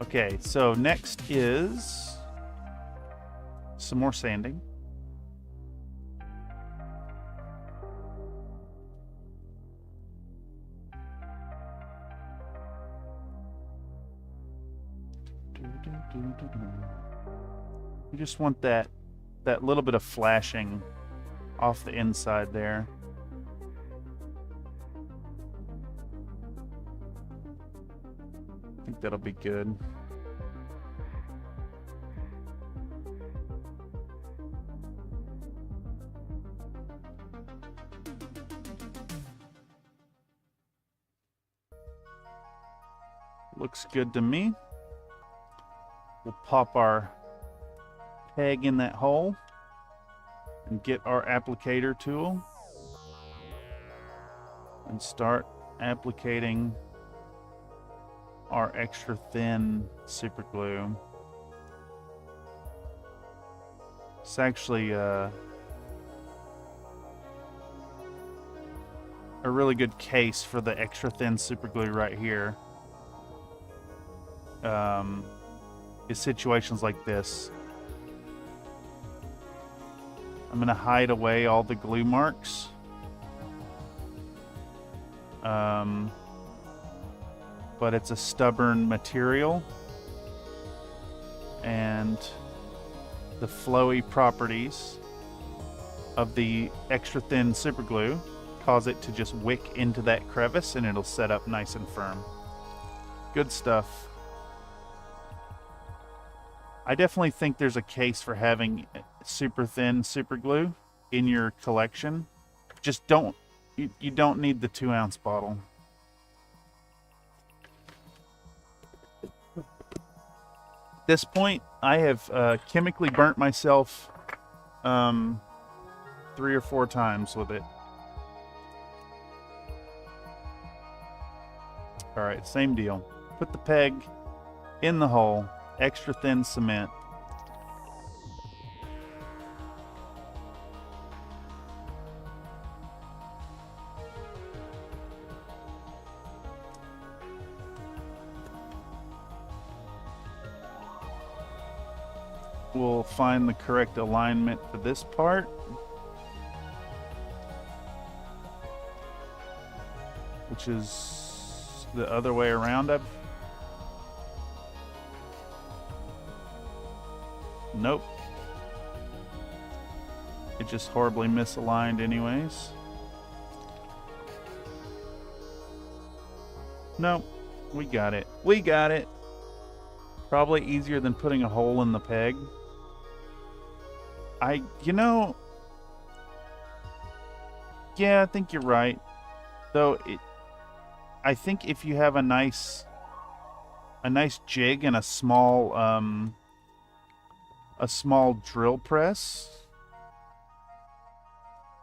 Okay, so next is some more sanding. You just want that little bit of flashing off the inside there. I think that'll be good. Looks good to me. We'll pop our peg in that hole and get our applicator tool and start applicating our extra thin super glue. It's actually a really good case for the extra thin super glue right here. Is situations like this. I'm going to hide away all the glue marks. But it's a stubborn material, and the flowy properties of the extra thin super glue cause it to just wick into that crevice, and it'll set up nice and firm. Good stuff. I definitely think there's a case for having super thin super glue in your collection. Just don't, you don't need the 2-ounce bottle. At this point, I have chemically burnt myself 3 or 4 times with it. All right, same deal. Put the peg in the hole. Extra thin cement. We'll find the correct alignment for this part. Which is the other way around. Nope. It just horribly misaligned anyways. Nope. We got it. We got it. Probably easier than putting a hole in the peg. Yeah, I think you're right. Though I think if you have a nice jig and a small drill press,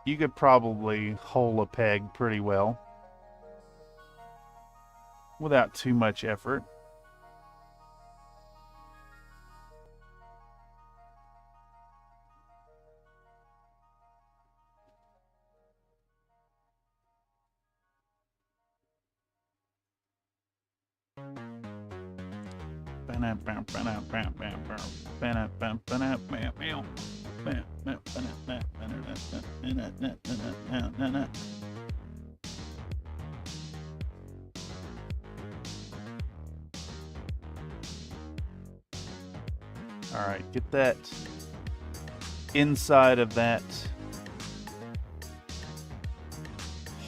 you could probably hole a peg pretty well without too much effort. All right, get that inside of that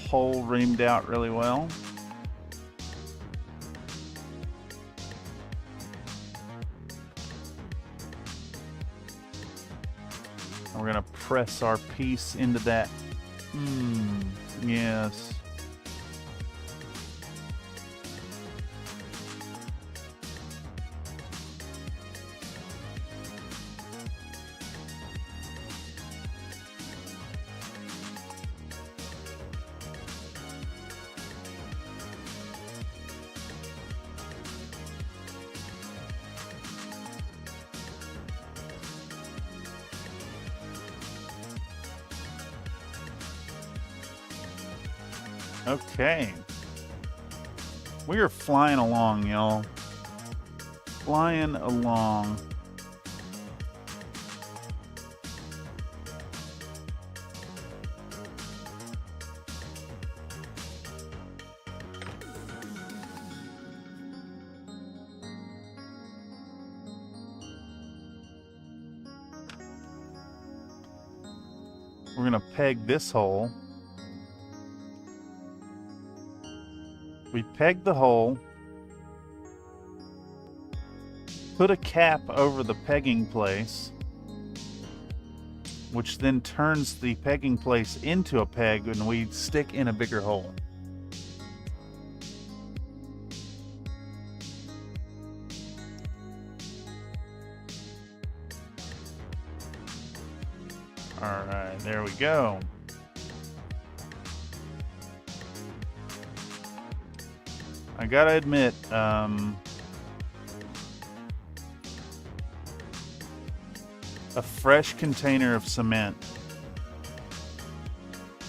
hole reamed out really well. We're gonna press our piece into that. Yes. Okay. We are flying along, y'all. Flying along. We're gonna peg this hole. We peg the hole, put a cap over the pegging place, which then turns the pegging place into a peg, and we stick in a bigger hole. All right, there we go. I gotta admit, a fresh container of cement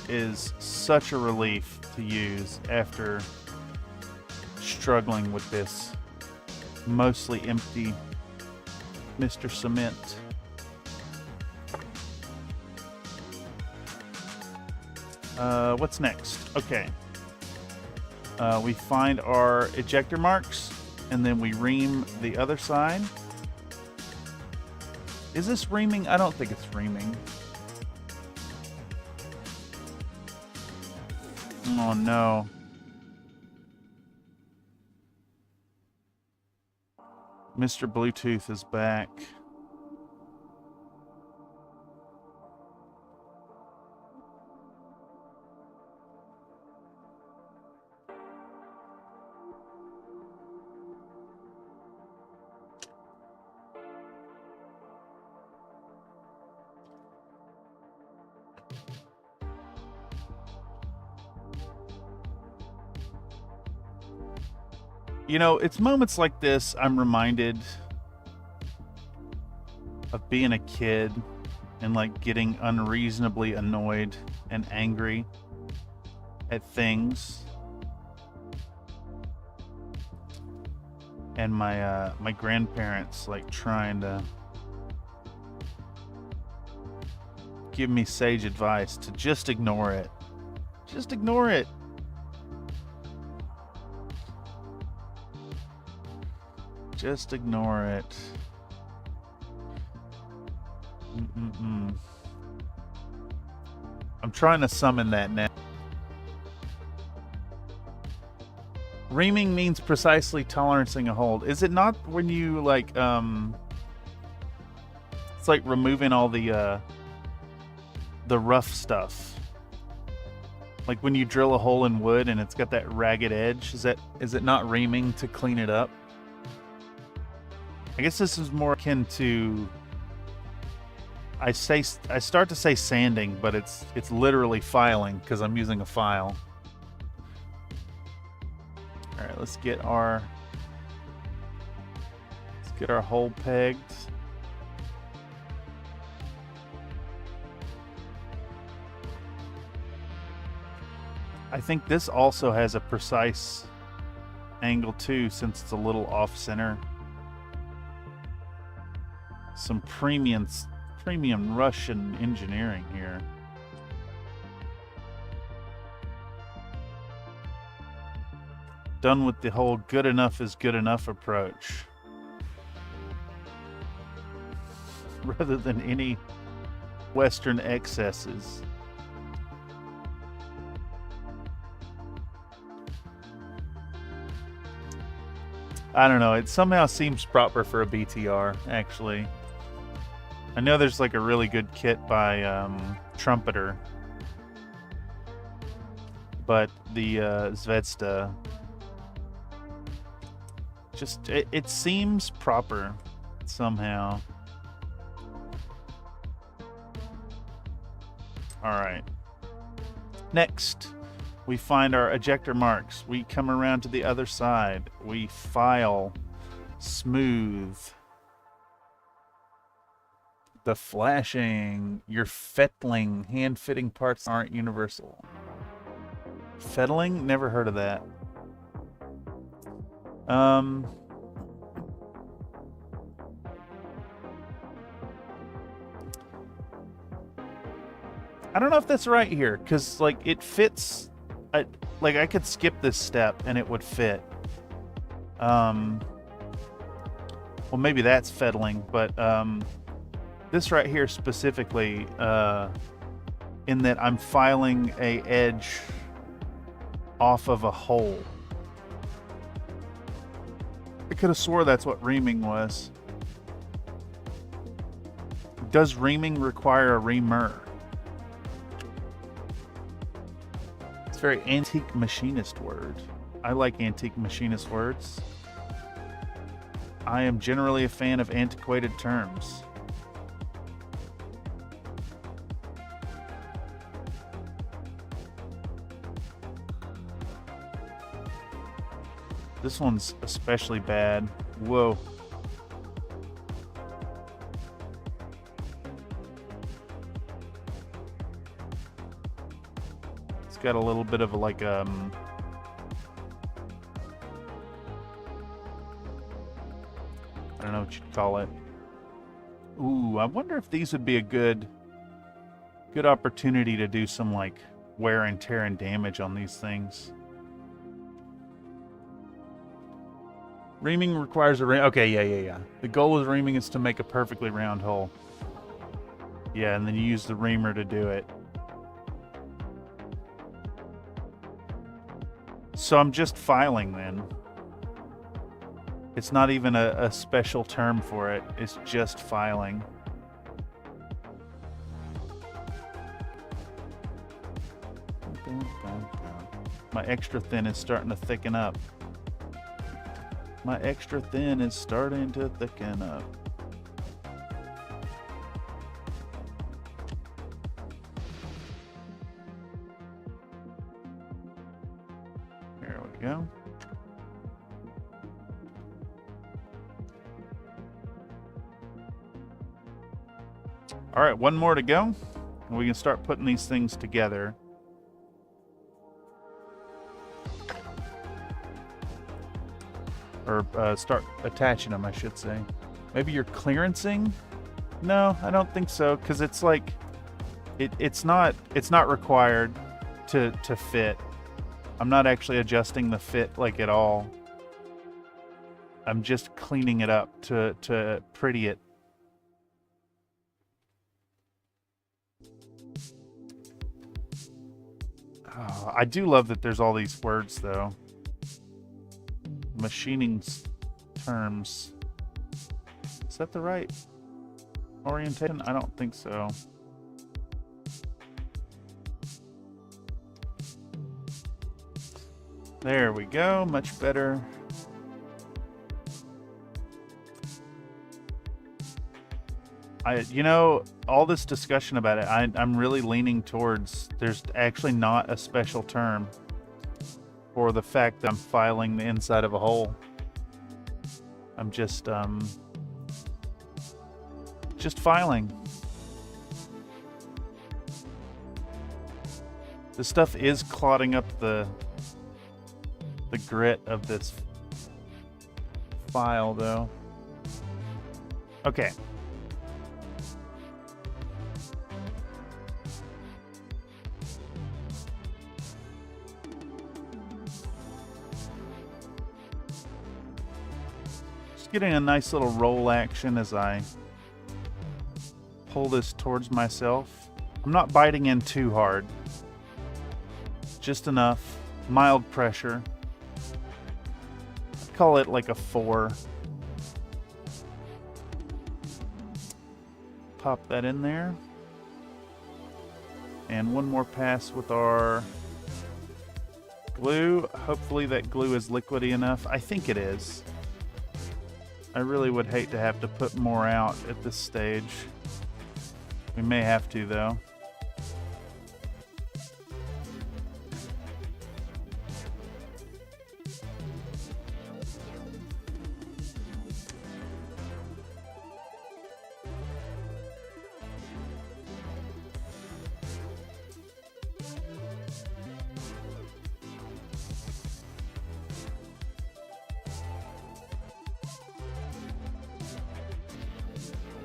is such a relief to use after struggling with this mostly empty Mr. Cement. What's next? Okay. We find our ejector marks, and then we ream the other side. Is this reaming? I don't think it's reaming. Oh no. Mr. Bluetooth is back. You know, it's moments like this I'm reminded of being a kid and like getting unreasonably annoyed and angry at things. And my grandparents like trying to give me sage advice to just ignore it. Just ignore it. Just ignore it. I'm trying to summon that now. Reaming means precisely tolerancing a hold. Is it not when you like it's like removing all the rough stuff? Like when you drill a hole in wood and it's got that ragged edge, is it not reaming to clean it up? I guess this is more akin to I start to say sanding, but it's literally filing because I'm using a file. All right, let's get our hole pegged. I think this also has a precise angle too, since it's a little off center. Some premium Russian engineering here. Done with the whole good enough is good enough approach. Rather than any Western excesses. I don't know, it somehow seems proper for a BTR, actually. I know there's like a really good kit by Trumpeter, but the Zvezda, just it seems proper somehow. All right. Next, we find our ejector marks. We come around to the other side. We file smooth. The flashing, your fettling, hand-fitting parts aren't universal. Fettling? Never heard of that. I don't know if that's right here, because like it fits. Like I could skip this step and it would fit. Well, maybe that's fettling, but this right here specifically in that I'm filing a edge off of a hole. I could have swore that's what reaming was. Does reaming require a reamer? It's a very antique machinist word. I like antique machinist words. I am generally a fan of antiquated terms. This one's especially bad. Whoa. It's got a little bit of like I don't know what you'd call it. Ooh, I wonder if these would be a good opportunity to do some like wear and tear and damage on these things. Reaming requires a ream. Okay, yeah. The goal with reaming is to make a perfectly round hole. Yeah, and then you use the reamer to do it. So I'm just filing then. It's not even a special term for it. It's just filing. My extra thin is starting to thicken up. My extra thin is starting to thicken up. There we go. All right, one more to go, and we can start putting these things together. Or start attaching them, I should say. Maybe you're clearancing? No, I don't think so, because it's like it's not required to fit. I'm not actually adjusting the fit like at all. I'm just cleaning it up to pretty it. Oh, I do love that there's all these words though. Machining terms. Is that the right orientation? I don't think so. There we go, much better. You know, all this discussion about it, I'm really leaning towards there's actually not a special term for the fact that I'm filing the inside of a hole. I'm just filing. This stuff is clogging up the grit of this file though. Okay. Getting a nice little roll action as I pull this towards myself. I'm not biting in too hard. Just enough. Mild pressure. I'd call it like a 4. Pop that in there. And one more pass with our glue. Hopefully that glue is liquidy enough. I think it is. I really would hate to have to put more out at this stage. We may have to, though.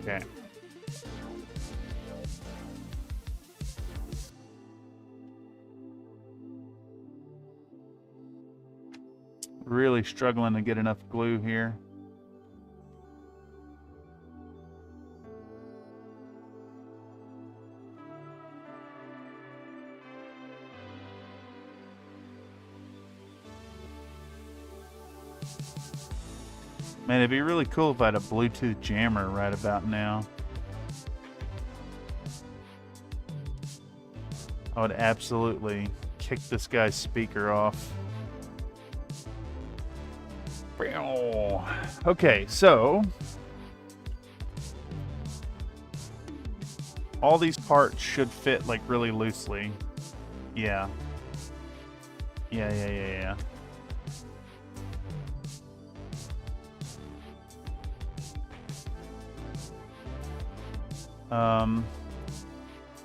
Okay. Really struggling to get enough glue here. Man, it'd be really cool if I had a Bluetooth jammer right about now. I would absolutely kick this guy's speaker off. Okay, so all these parts should fit like really loosely. Yeah. Yeah.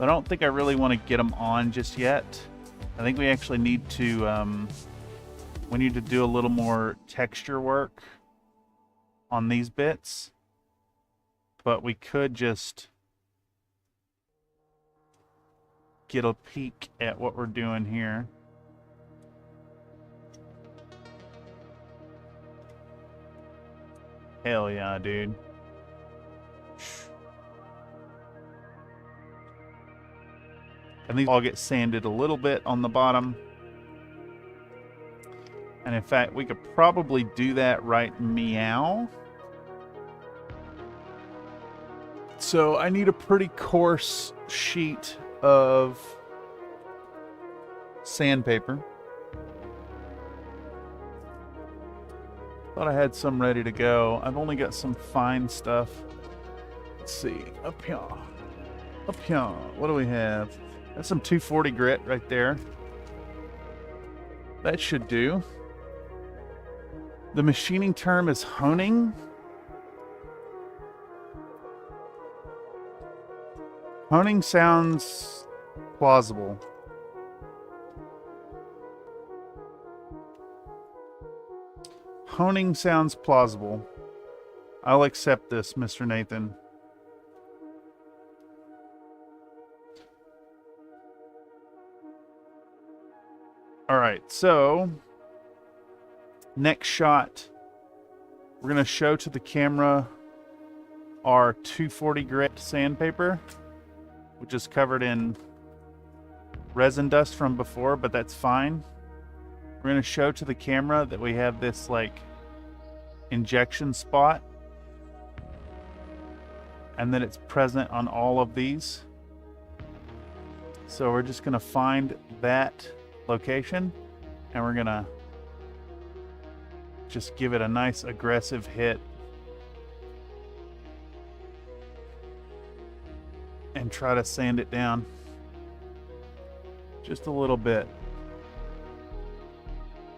I don't think I really want to get them on just yet. I think we actually need to do a little more texture work on these bits, but we could just get a peek at what we're doing here. Hell yeah, dude. And these all get sanded a little bit on the bottom. And in fact, we could probably do that right meow. So I need a pretty coarse sheet of sandpaper. Thought I had some ready to go. I've only got some fine stuff. Let's see. Up here. What do we have? That's some 240 grit right there. That should do. The machining term is honing. Honing sounds plausible. Honing sounds plausible. I'll accept this, Mr. Nathan. All right, so next shot, we're going to show to the camera our 240 grit sandpaper, which is covered in resin dust from before, but that's fine. We're going to show to the camera that we have this like injection spot and that it's present on all of these. So we're just going to find that location and we're gonna just give it a nice aggressive hit and try to sand it down just a little bit.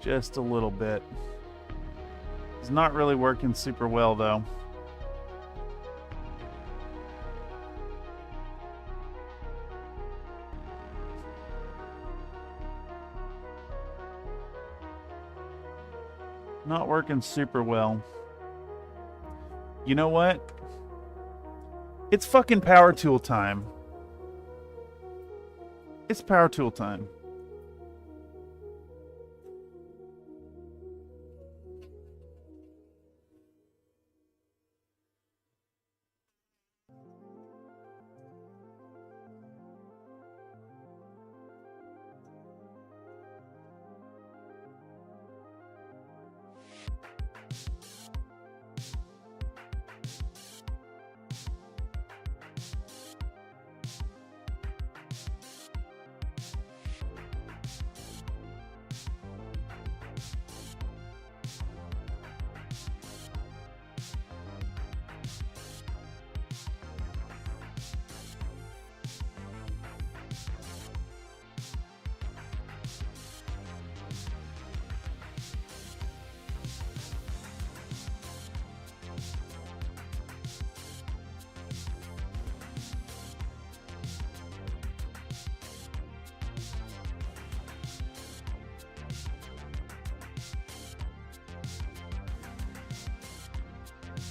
Just a little bit. It's not really working super well though. Not working super well. You know what? It's fucking power tool time. It's power tool time.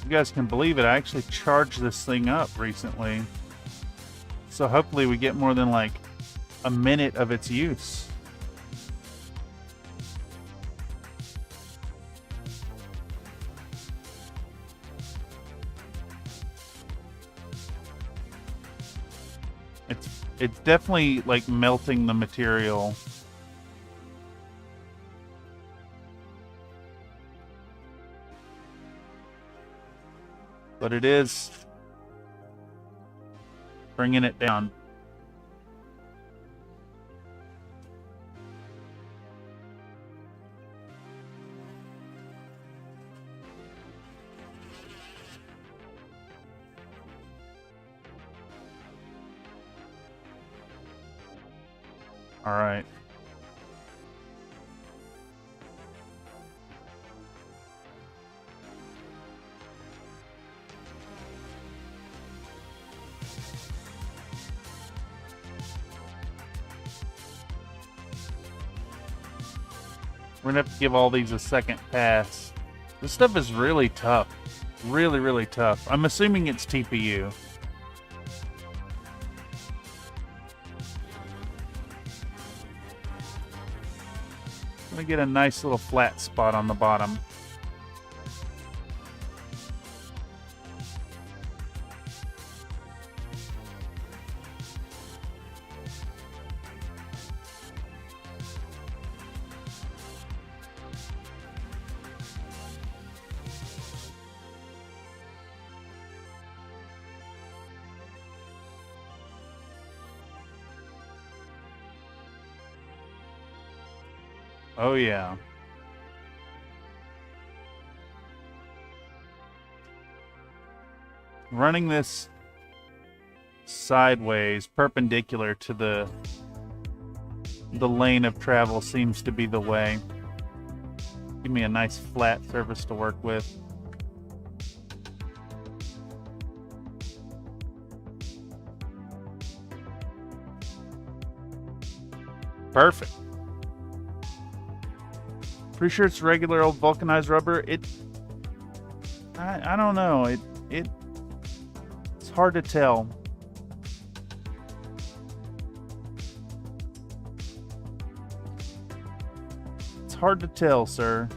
You guys can believe it, I actually charged this thing up recently. So hopefully we get more than like a minute of its use. It's definitely like melting the material. but it is bringing it down. All right. We're gonna have to give all these a second pass. This stuff is really tough. Really, really tough. I'm assuming it's TPU. I'm gonna get a nice little flat spot on the bottom. Oh yeah. Running this sideways, perpendicular to the lane of travel seems to be the way. Give me a nice flat surface to work with. Perfect. Pretty sure it's regular old vulcanized rubber. I don't know. It's hard to tell. It's hard to tell, sir.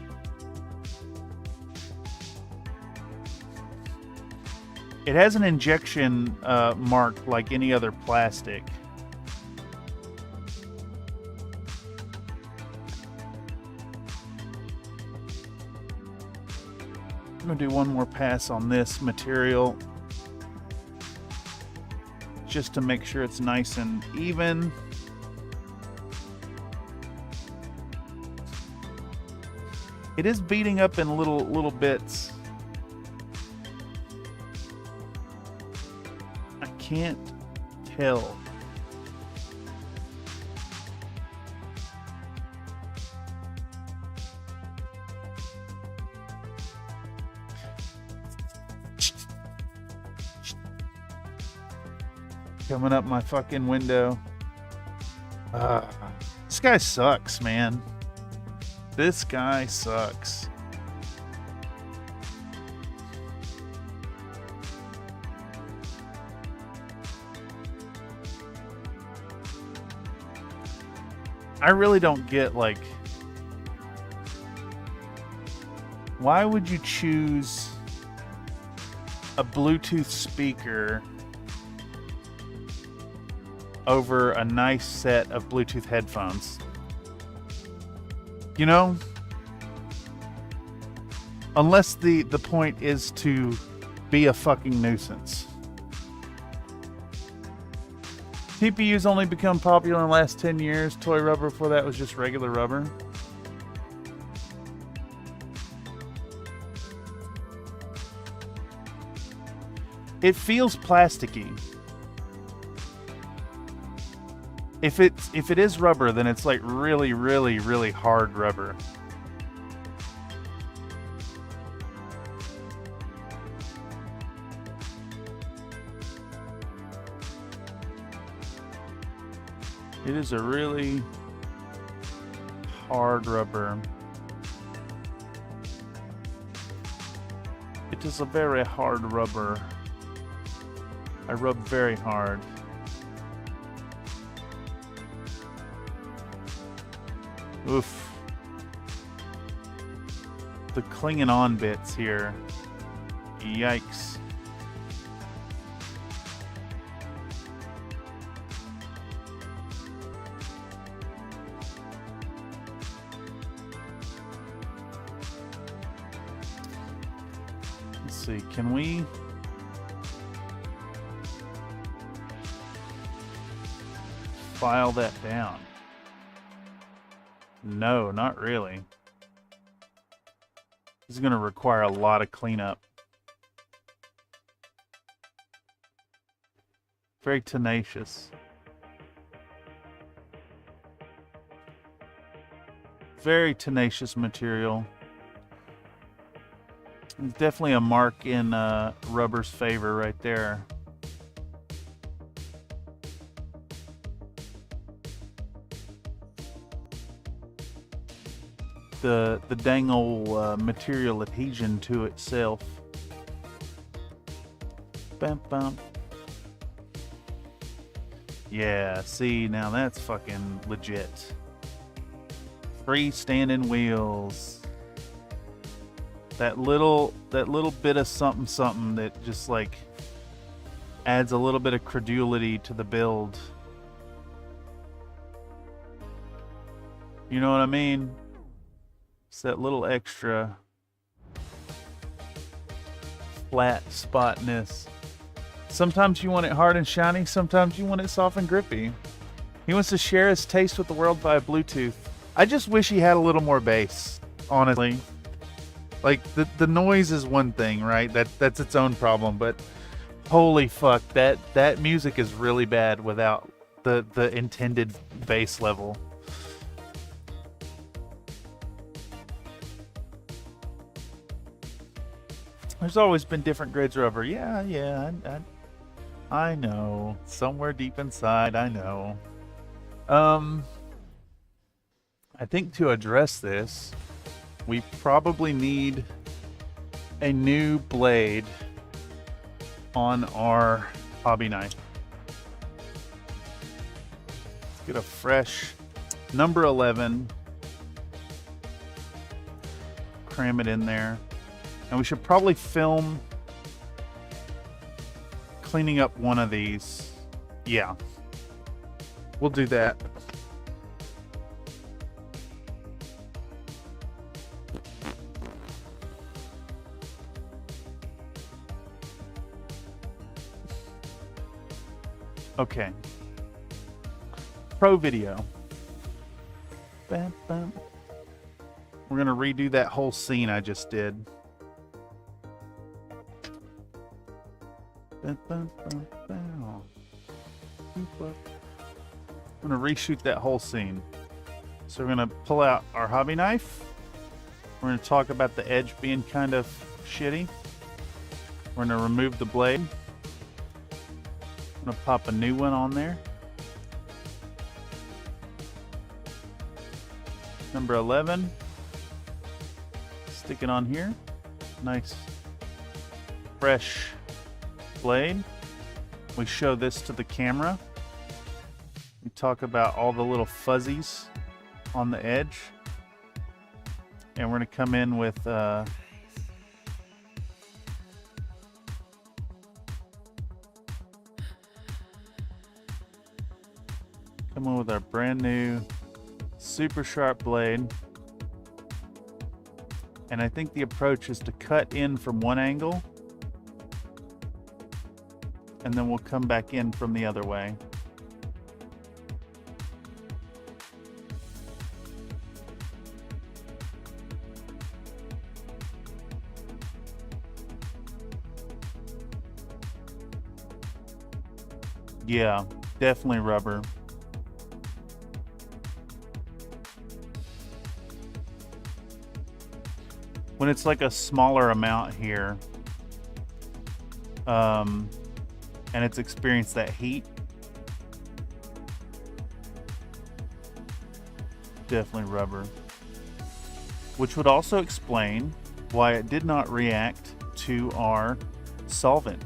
It has an injection mark like any other plastic. I'm gonna do one more pass on this material just to make sure it's nice and even. It is beating up in little bits. I can't tell. Coming up my fucking window. This guy sucks, man. This guy sucks. I really don't get, like, why would you choose a Bluetooth speaker over a nice set of Bluetooth headphones? You know? Unless the point is to be a fucking nuisance. TPU's only become popular in the last 10 years. Toy rubber before that was just regular rubber. It feels plasticky. If it is rubber, then it's like really, really, really hard rubber. It is a really hard rubber. It is a very hard rubber. I rub very hard. Oof. The clinging on bits here. Yikes. Let's see, can we file that down? No, not really. This is going to require a lot of cleanup. Very tenacious. Very tenacious material. It's definitely a mark in rubber's favor right there. The dang old material adhesion to itself. Bam, bam. Yeah, see, now that's fucking legit. Freestanding wheels. That little bit of something something that just like adds a little bit of credulity to the build. You know what I mean? It's that little extra flat spotness. Sometimes you want it hard and shiny, sometimes you want it soft and grippy. He wants to share his taste with the world via Bluetooth. I just wish he had a little more bass, honestly. Like, the noise is one thing, right? That's its own problem, but holy fuck, that music is really bad without the intended bass level. There's always been different grades of rubber. Yeah, I know. Somewhere deep inside, I know. I think to address this, we probably need a new blade on our hobby knife. Let's get a fresh number 11. Cram it in there. And we should probably film cleaning up one of these. Yeah. We'll do that. Okay. Pro video. Bam, bam. We're going to redo that whole scene I just did. I'm going to reshoot that whole scene. So we're going to pull out our hobby knife. We're going to talk about the edge being kind of shitty. We're going to remove the blade. I'm going to pop a new one on there. Number 11. Stick it on here. Nice fresh blade. We show this to the camera. We talk about all the little fuzzies on the edge. And we're going to come in with come in with our brand new super sharp blade. And I think the approach is to cut in from one angle and then we'll come back in from the other way. Yeah, definitely rubber. When it's like a smaller amount here, and it's experienced that heat, definitely rubber. Which would also explain why it did not react to our solvent.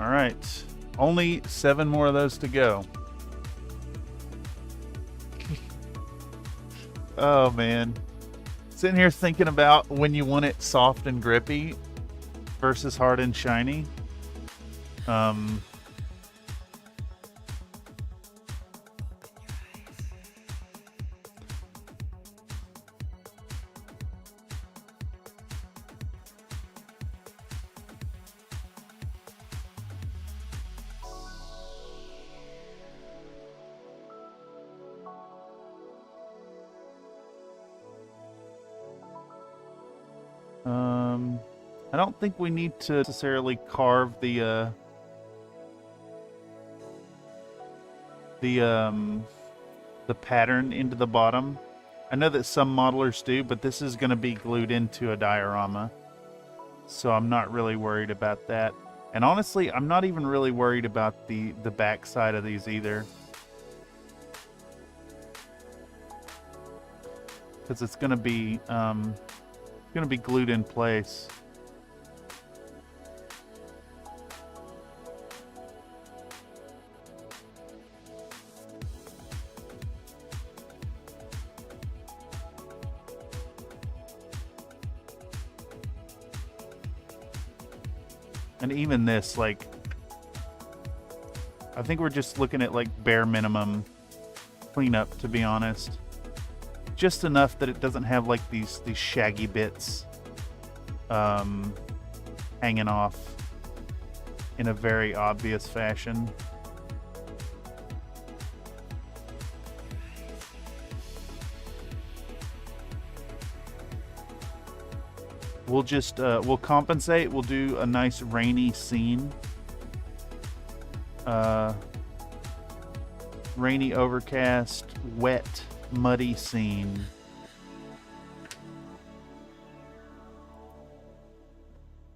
All right, only 7 more of those to go. Oh man, sitting here thinking about when you want it soft and grippy versus hard and shiny. I don't think we need to necessarily carve the pattern into the bottom. I know that some modelers do, but this is going to be glued into a diorama, so I'm not really worried about that. And honestly, I'm not even really worried about the back side of these either, because it's going to be glued in place. And even this, like, I think we're just looking at like bare minimum cleanup, to be honest. Just enough that it doesn't have like these shaggy bits hanging off in a very obvious fashion. We'll just we'll compensate. We'll do a nice rainy scene. Rainy, overcast, wet, muddy scene.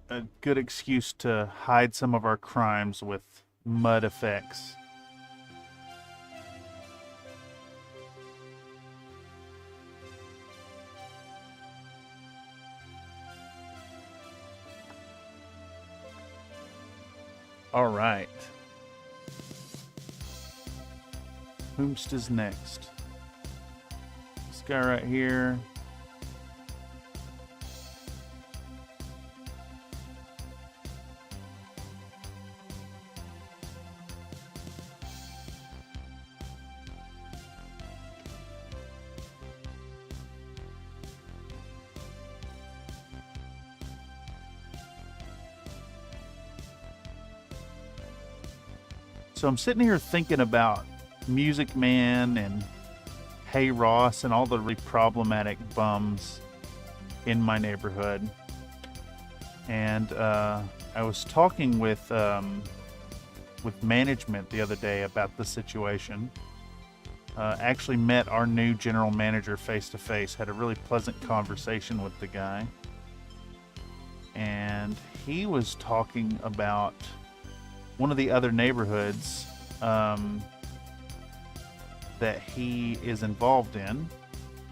A good excuse to hide some of our crimes with mud effects. All right. Whomst is next? This guy right here. So I'm sitting here thinking about Music Man and Hey Ross and all the really problematic bums in my neighborhood. And I was talking with management the other day about the situation. Actually met our new general manager face to face. Had a really pleasant conversation with the guy. And he was talking about one of the other neighborhoods that he is involved in,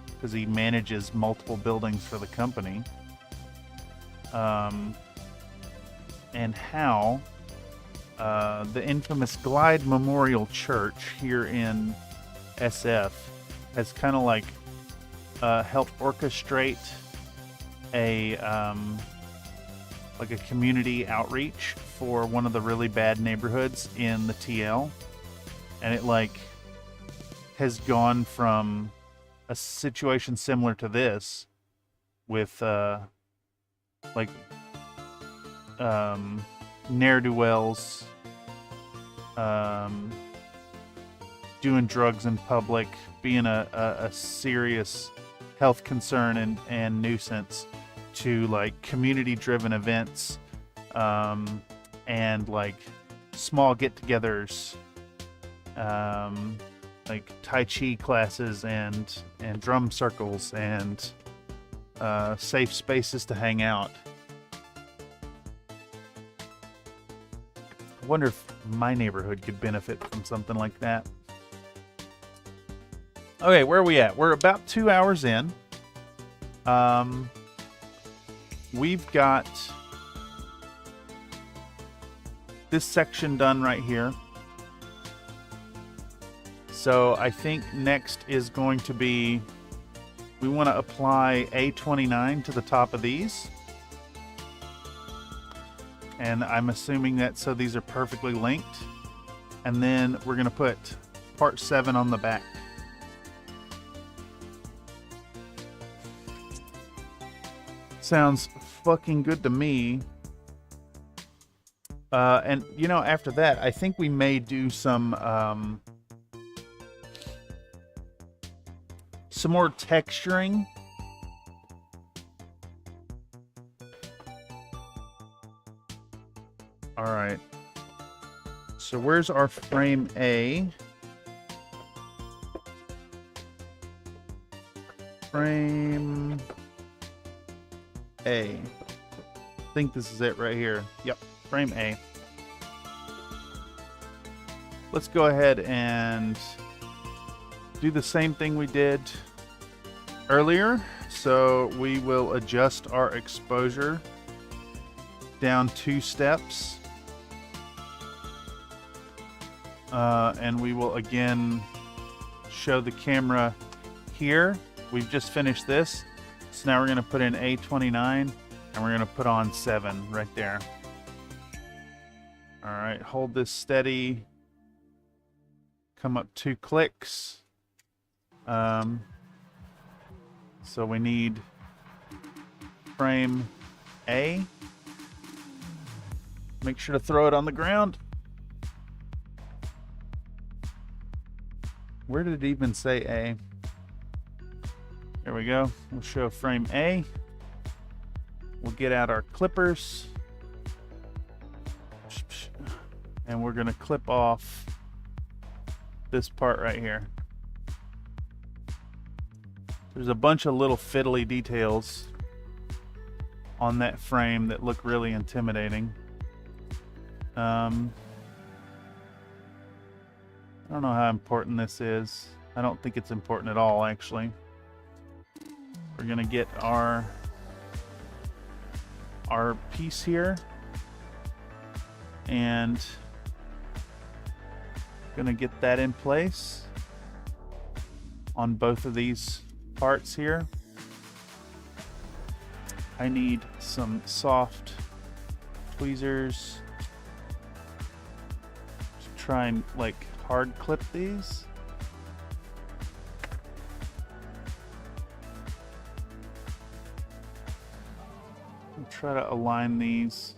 because he manages multiple buildings for the company, and how the infamous Glide Memorial Church here in SF has kind of like helped orchestrate a community outreach for one of the really bad neighborhoods in the TL. And it like has gone from a situation similar to this with ne'er-do-wells doing drugs in public, being a serious health concern and nuisance, to like community-driven events and like small get-togethers, like Tai Chi classes and drum circles and safe spaces to hang out. I wonder if my neighborhood could benefit from something like that. Okay, where are we at? We're about 2 hours in. We've got this section done right here. So I think next is going to be, we want to apply A29 to the top of these. And I'm assuming that so these are perfectly linked. And then we're going to put part 7 on the back. Sounds fucking good to me. And you know, after that, I think we may do some more texturing. All right. So where's our frame A? Frame A. I think this is it right here. Yep, frame A. Let's go ahead and do the same thing we did earlier. So we will adjust our exposure down 2 steps. And we will again show the camera here. We've just finished this. So now we're going to put in A29 and we're going to put on 7 right there. All right, hold this steady. Come up 2 clicks. So we need frame A. Make sure to throw it on the ground. Where did it even say A? There we go. We'll show frame A. We'll get out our clippers. And we're going to clip off this part right here. There's a bunch of little fiddly details on that frame that look really intimidating. I don't know how important this is. I don't think it's important at all, actually. We're gonna get our piece here and gonna get that in place on both of these parts here. I need some soft tweezers to try and like hard clip these. And try to align these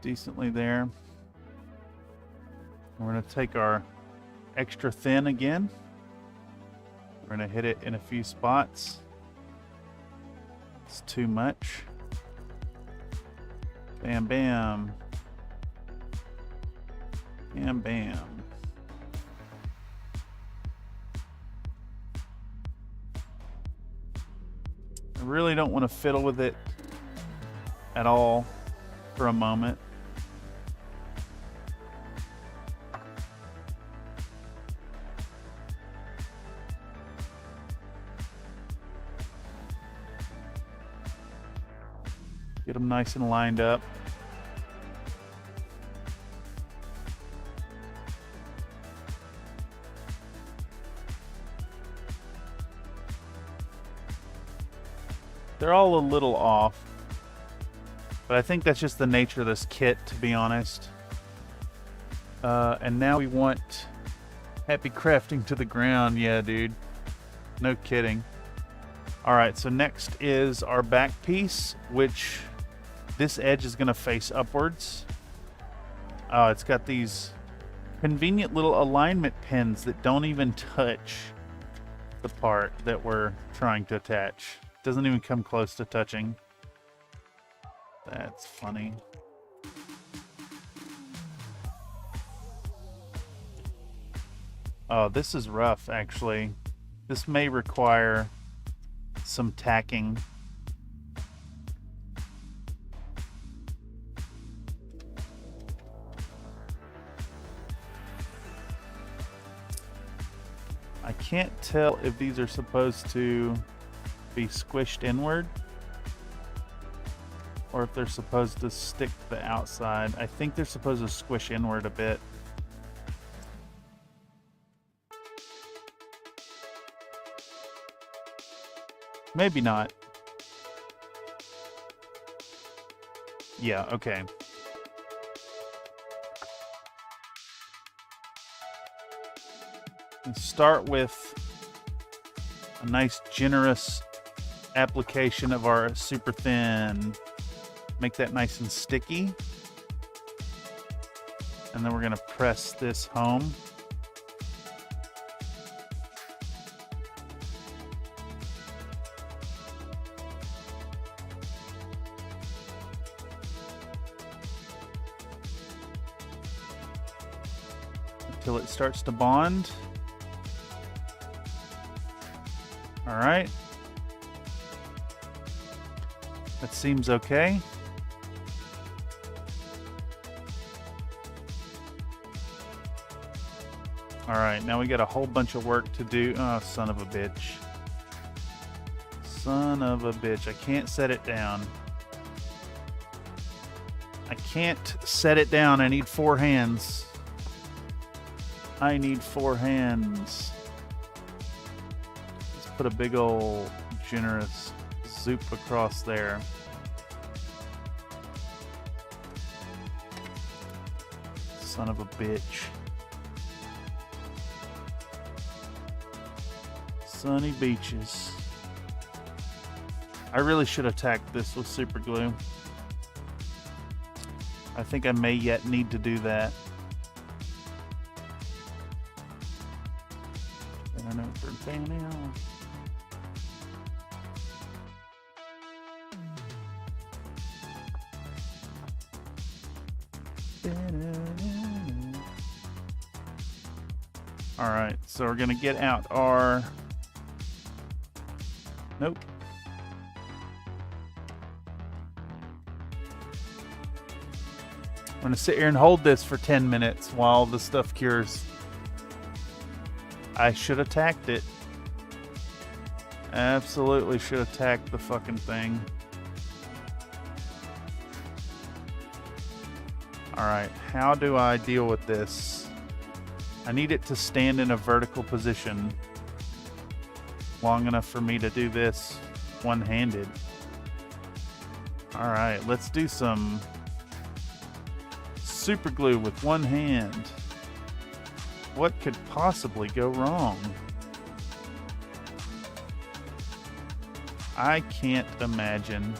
decently there. We're going to take our extra thin again. We're going to hit it in a few spots. It's too much. Bam, bam. Bam, bam. I really don't want to fiddle with it at all for a moment. Get them nice and lined up. They're all a little off, but I think that's just the nature of this kit, to be honest. And now we want happy crafting to the ground. Yeah, dude. No kidding. All right, so next is our back piece, which this edge is going to face upwards. It's got these convenient little alignment pins that don't even touch the part that we're trying to attach. Doesn't even come close to touching. That's funny. Oh, this is rough, actually. This may require some tacking. I can't tell if these are supposed to be squished inward or if they're supposed to stick to the outside. I think they're supposed to squish inward a bit. Maybe not. Yeah, okay. Let's start with a nice generous application of our super thin. Make that nice and sticky. And then we're going to press this home. till it starts to bond. All right. That seems okay. All right, now we got a whole bunch of work to do. Oh, son of a bitch. Son of a bitch. I can't set it down. I can't set it down. I need 4 hands. I need 4 hands. Let's put a big old generous zoop across there. Son of a bitch. Sunny beaches. I really should have tacked this with super glue. I think I may yet need to do that. All right, so we're gonna get out our. Nope. I'm gonna sit here and hold this for 10 minutes while the stuff cures. I should have tacked it. Absolutely should have tacked the fucking thing. Alright, how do I deal with this? I need it to stand in a vertical position long enough for me to do this one-handed. Alright, let's do some super glue with one hand. What could possibly go wrong? I can't imagine.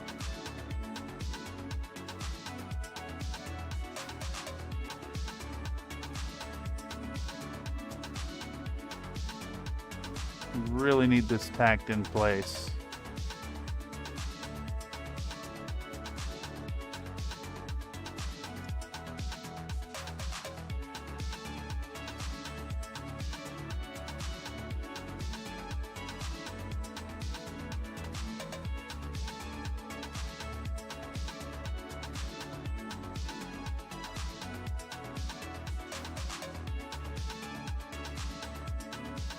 Really need this tacked in place.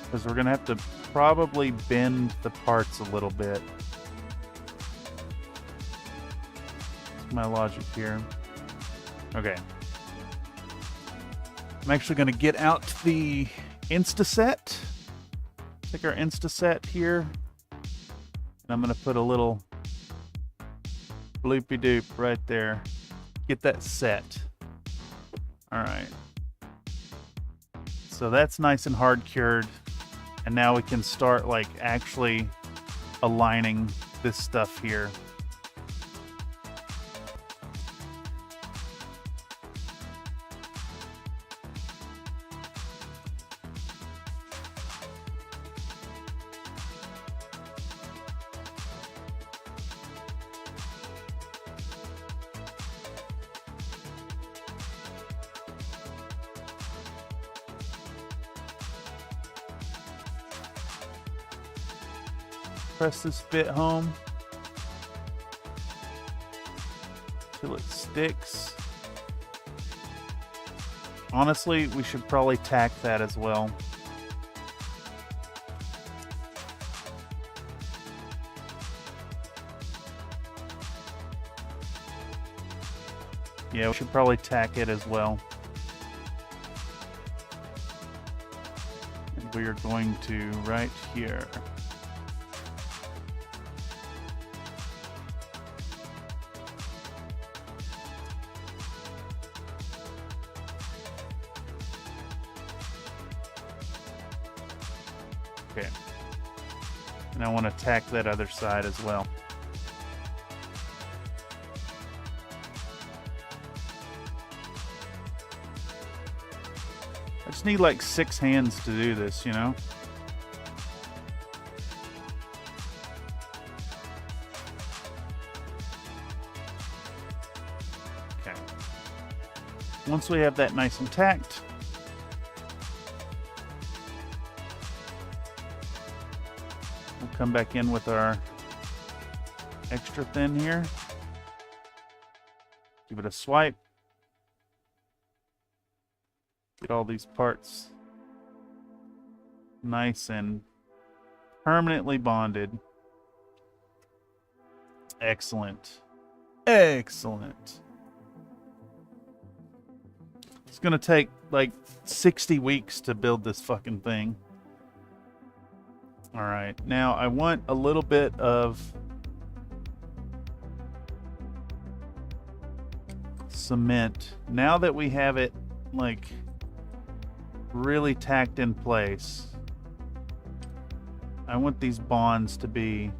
Because we're gonna have to probably bend the parts a little bit. That's my logic here. Okay. I'm actually gonna get out the Instaset. Take our Instaset here. And I'm gonna put a little bloopy doop right there. Get that set. Alright. So that's nice and hard cured. And now we can start like actually aligning this stuff here. Press this bit home till it sticks. Honestly, we should probably tack that as well. Yeah, we should probably tack it as well. And we are going to right here. Okay. And I want to tack that other side as well. I just need like 6 hands to do this, you know? Okay. Once we have that nice and tacked, We'll come back in with our extra thin here. Give it a swipe. Get all these parts nice and permanently bonded. Excellent. Excellent. It's gonna take like 60 weeks to build this fucking thing. All right, now I want a little bit of cement. Now that we have it like really tacked in place, I want these bonds to be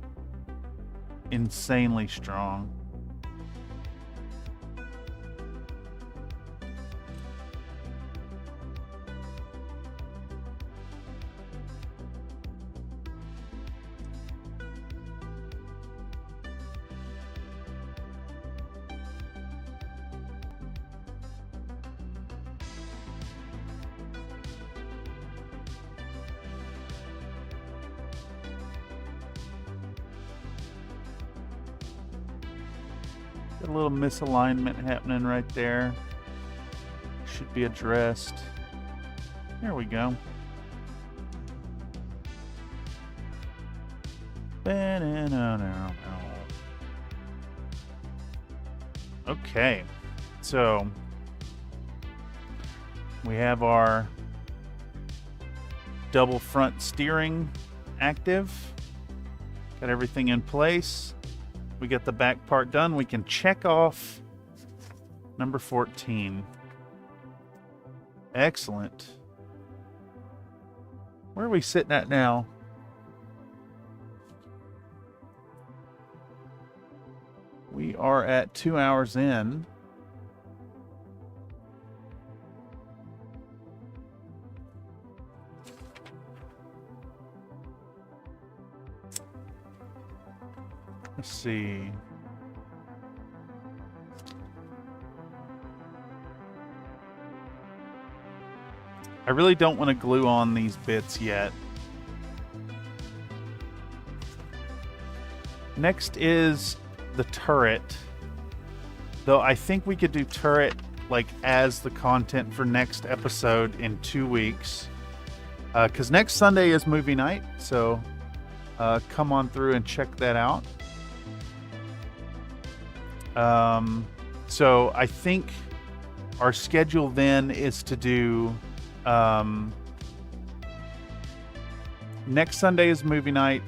insanely strong. Got a little misalignment happening right there. Should be addressed. There we go. Okay, so we have our double front steering active. Got everything in place. We get the back part done. We can check off number 14. Excellent. Where are we sitting at now? We are at 2 hours in. Let's see. I really don't want to glue on these bits yet. Next is the turret. Though I think we could do turret like as the content for next episode in 2 weeks. Because next Sunday is movie night. So come on through and check that out. So I think our schedule then is to do, next Sunday is movie night.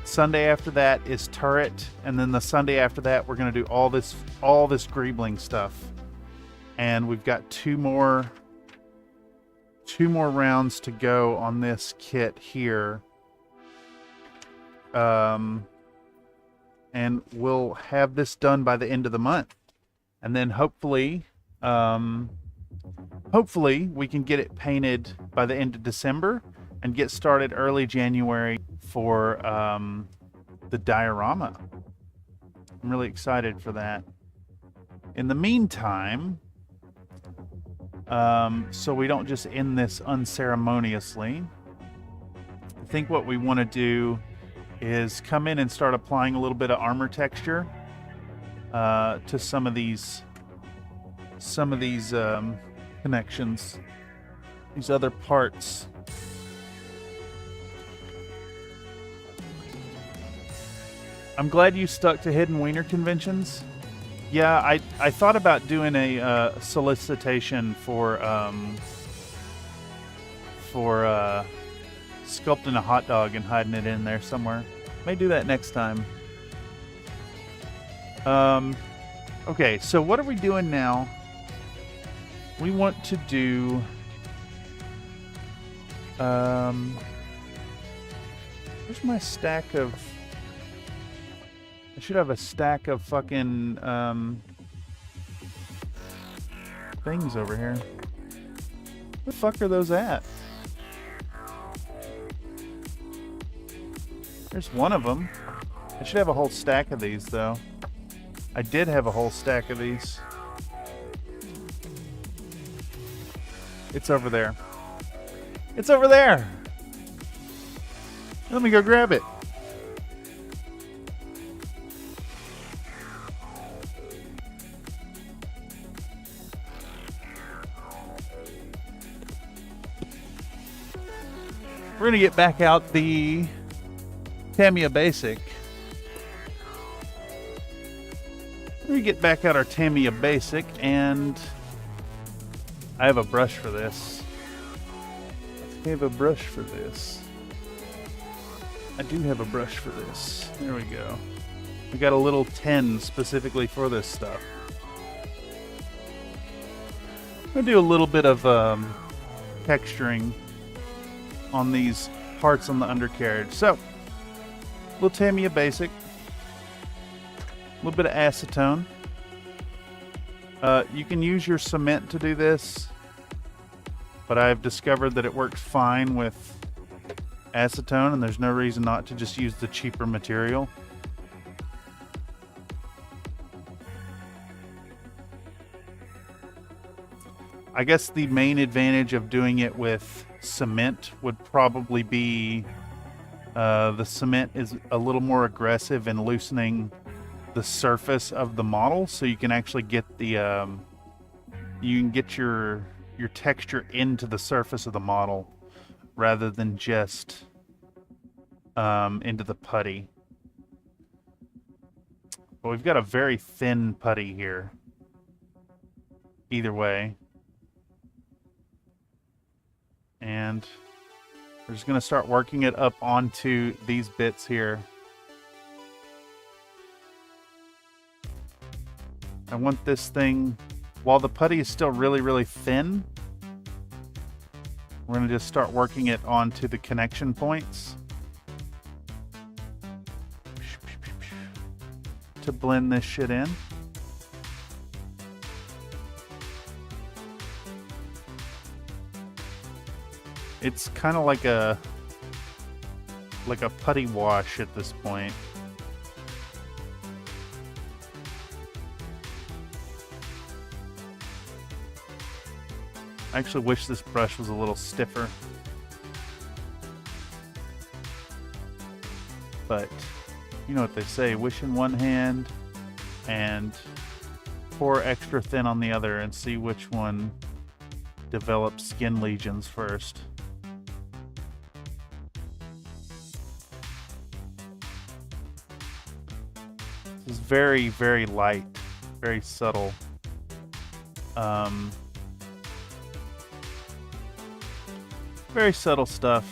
Sunday after that is turret. And then the Sunday after that, we're going to do all this greebling stuff. And we've got two more rounds to go on this kit here. And we'll have this done by the end of the month. And then hopefully we can get it painted by the end of December and get started early January for the diorama. I'm really excited for that. In the meantime, so we don't just end this unceremoniously, I think what we want to do is come in and start applying a little bit of armor texture to some of these connections, these other parts. I'm glad you stuck to hidden wiener conventions. Yeah, I thought about doing a solicitation for sculpting a hot dog and hiding it in there somewhere. May do that next time. Okay, so what are we doing now? We want to do where's my stack of, I should have a stack of fucking things over here. Where the fuck are those at? There's one of them. I should have a whole stack of these, though. I did have a whole stack of these. It's over there. It's over there! Let me go grab it. We're gonna get back out the Tamiya Basic. We get back out our Tamiya Basic, and I have a brush for this. I have a brush for this. I do have a brush for this. There we go. We got a little 10 specifically for this stuff. I'm gonna do a little bit of texturing on these parts on the undercarriage. So, little Tamiya Basic. A little bit of acetone. You can use your cement to do this, but I've discovered that it works fine with acetone, and there's no reason not to just use the cheaper material. I guess the main advantage of doing it with cement would probably be the cement is a little more aggressive in loosening the surface of the model, so you can actually get the you can get your texture into the surface of the model rather than just into the putty. But we've got a very thin putty here either way, and we're just going to start working it up onto these bits here. I want this thing, while the putty is still really, really thin, we're going to just start working it onto the connection points to blend this shit in. It's kind of like a putty wash at this point. I actually wish this brush was a little stiffer, but you know what they say, wish in one hand and pour extra thin on the other, and see which one develops skin lesions first. This is very, very light, very subtle. Very subtle stuff.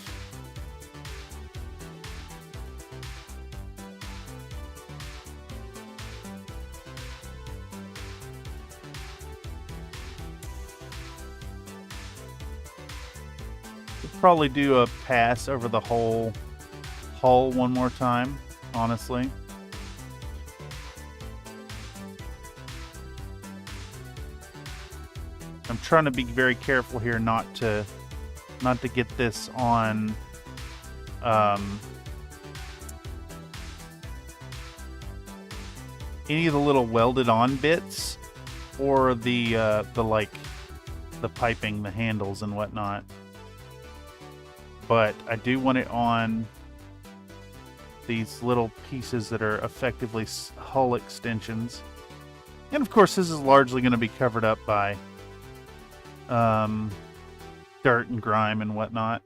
We'll probably do a pass over the whole hull one more time, honestly. I'm trying to be very careful here not to get this on any of the little welded on bits or the piping, the handles and whatnot. But I do want it on these little pieces that are effectively hull extensions. And of course, this is largely going to be covered up by dirt and grime and whatnot.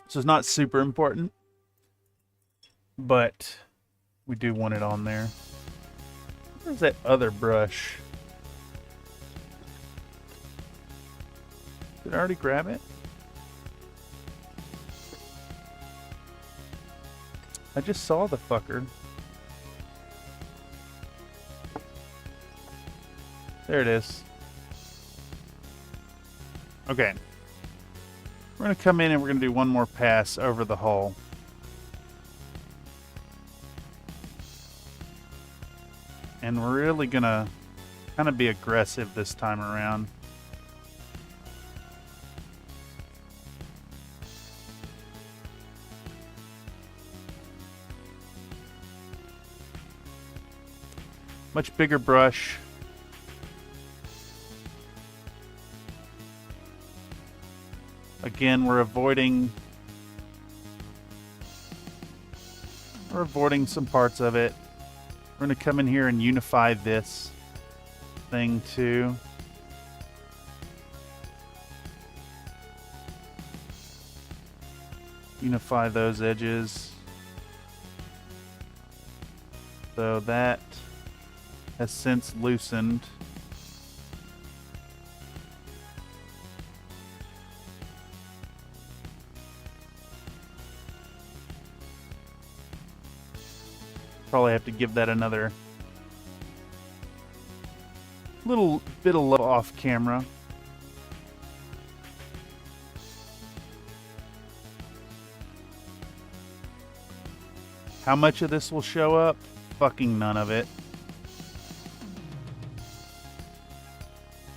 So it's not super important, but we do want it on there. Where's that other brush? Did I already grab it? I just saw the fucker. There it is. Okay. We're going to come in and we're going to do one more pass over the hull. And we're really going to kind of be aggressive this time around. Much bigger brush. Again, we're avoiding some parts of it. We're going to come in here and unify this thing too. unify those edges. So that has since loosened. Probably have to give that another little bit of love off camera. How much of this will show up? Fucking none of it.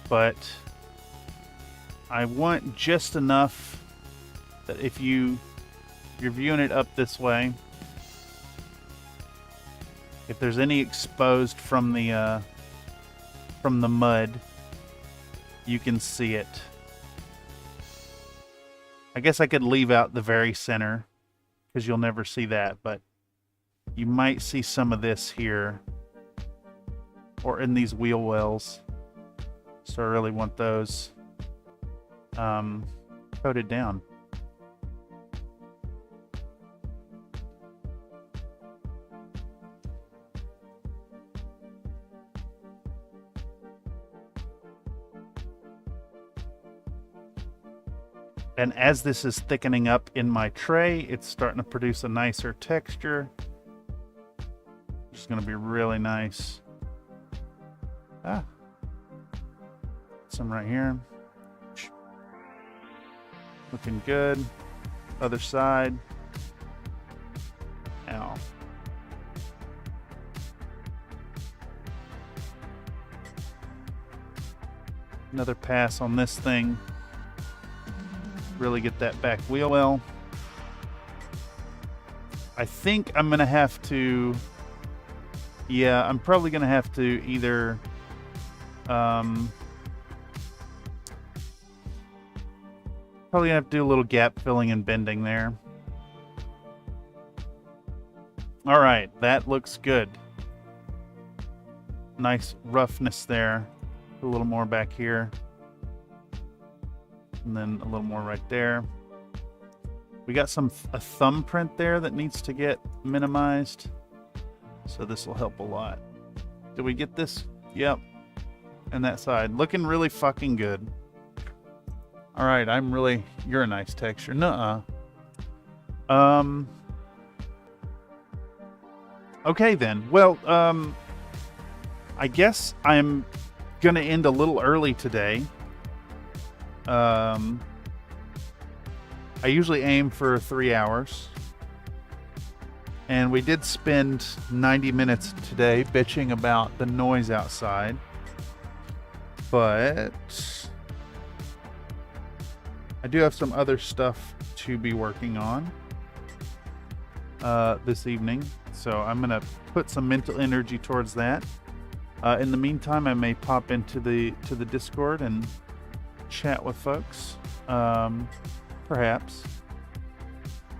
But I want just enough that if you're viewing it up this way, if there's any exposed from the mud, you can see it. I guess I could leave out the very center because you'll never see that, but you might see some of this here or in these wheel wells. So I really want those coated down. And as this is thickening up in my tray, it's starting to produce a nicer texture. It's going to be really nice. Some right here. Looking good. Other side. Ow. Another pass on this thing. Really get that back wheel well. I think I'm gonna have to, yeah, I'm probably gonna have to either probably gonna have to do a little gap filling and bending there. All right, that looks good. Nice roughness there. A little more back here. And then a little more right there. We got a thumbprint there that needs to get minimized. So this will help a lot. Did we get this? Yep. And that side. Looking really fucking good. All right, you're a nice texture. Nuh-uh. Okay then. Well, I guess I'm gonna end a little early today. I usually aim for 3 hours. And we did spend 90 minutes today bitching about the noise outside. But I do have some other stuff to be working on this evening. So I'm going to put some mental energy towards that. In the meantime, I may pop into the Discord and chat with folks, perhaps.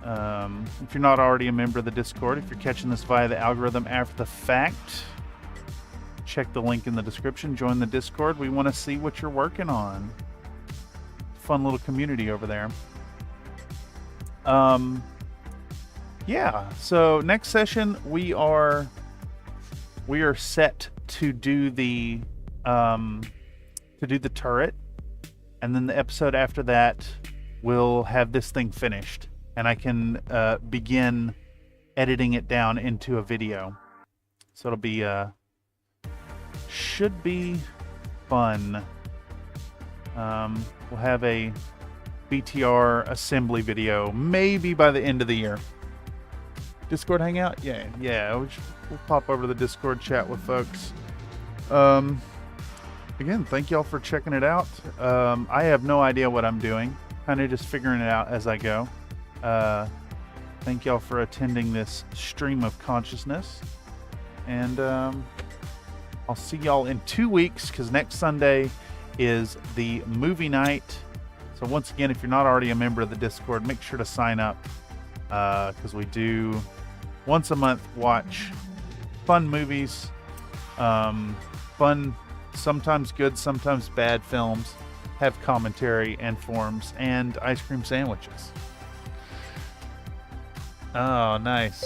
If you're not already a member of the Discord, if you're catching this via the algorithm after the fact, check the link in the description. Join the Discord. We want to see what you're working on. Fun little community over there. Yeah. So next session we are set to do the turret. And then the episode after that, we'll have this thing finished. And I can begin editing it down into a video. So it'll be, should be fun. We'll have a BTR assembly video, maybe by the end of the year. Discord hangout? Yeah. We'll pop over to the Discord, chat with folks. Again, thank y'all for checking it out. I have no idea what I'm doing. Kind of just figuring it out as I go. Thank y'all for attending this stream of consciousness. And I'll see y'all in 2 weeks, because next Sunday is the movie night. So once again, if you're not already a member of the Discord, make sure to sign up, because we do once a month watch fun movies, fun, sometimes good, sometimes bad films, have commentary and forums, and ice cream sandwiches. Oh, nice.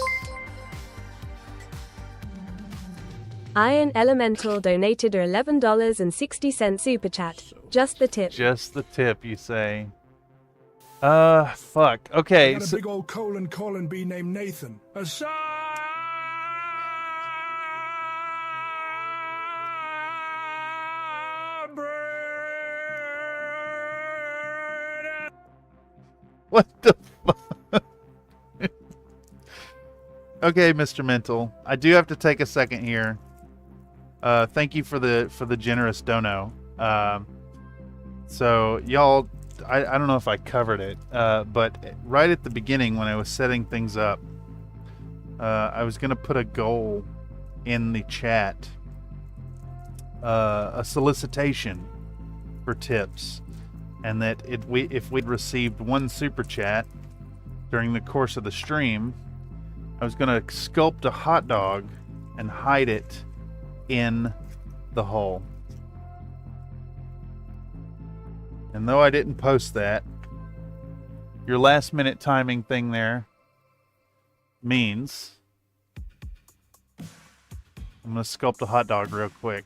Iron Elemental donated a $11.60 super chat. Just the tip. Just the tip, you say. Fuck. I Okay. got a So, big old colon bee named Nathan. what the fuck? Okay, Mr. Mental. I do have to take a second here. Thank you for the generous dono. So y'all, I don't know if I covered it, but right at the beginning when I was setting things up, I was gonna put a goal in the chat, a solicitation for tips, and that if we'd received one super chat during the course of the stream, I was gonna sculpt a hot dog and hide it in the hole. And though I didn't post that, your last minute timing thing there means I'm going to sculpt a hot dog real quick.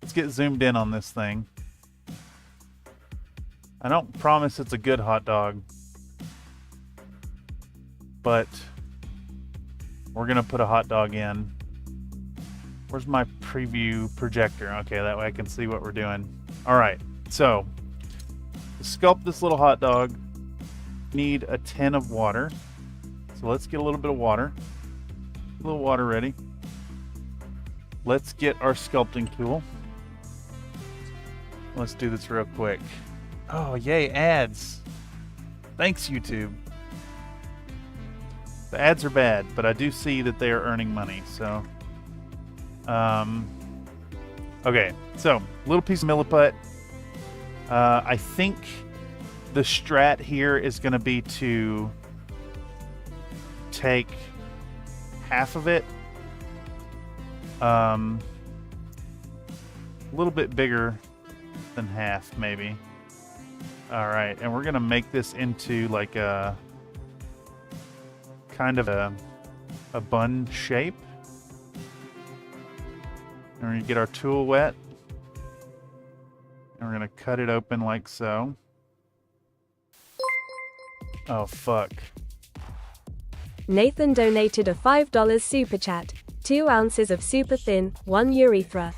Let's get zoomed in on this thing. I don't promise it's a good hot dog, but we're going to put a hot dog in. Where's my preview projector? Okay, that way I can see what we're doing. All right, so to sculpt this little hot dog, need a tin of water. So let's get a little bit of water. A little water ready. Let's get our sculpting tool. Let's do this real quick. Oh, yay, ads. Thanks, YouTube. The ads are bad, but I do see that they are earning money, so... okay, so little piece of milliput. I think the strat here is going to be to take half of it, a little bit bigger than half, maybe. All right, and we're going to make this into like a kind of a bun shape. And we're going to get our tool wet. And we're going to cut it open like so. Oh, fuck. Nathan donated a $5 super chat. 2 ounces of super thin, 1 urethra.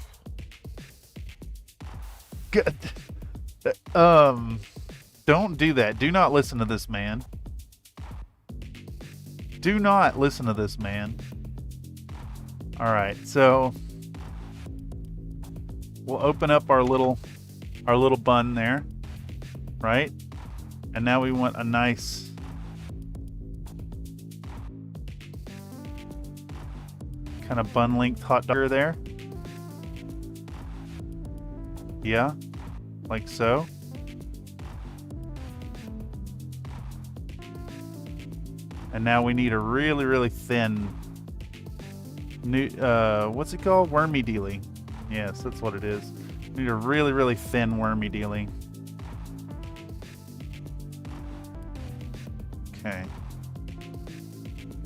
Good. Don't do that. Do not listen to this man. Do not listen to this man. All right, so we'll open up our little bun there, right? And now we want a nice kind of bun length hot dog there. Yeah, like so. And now we need a really, really thin what's it called? Wormy dealy. Yes, that's what it is. We need a really, really thin wormy dealy. Okay.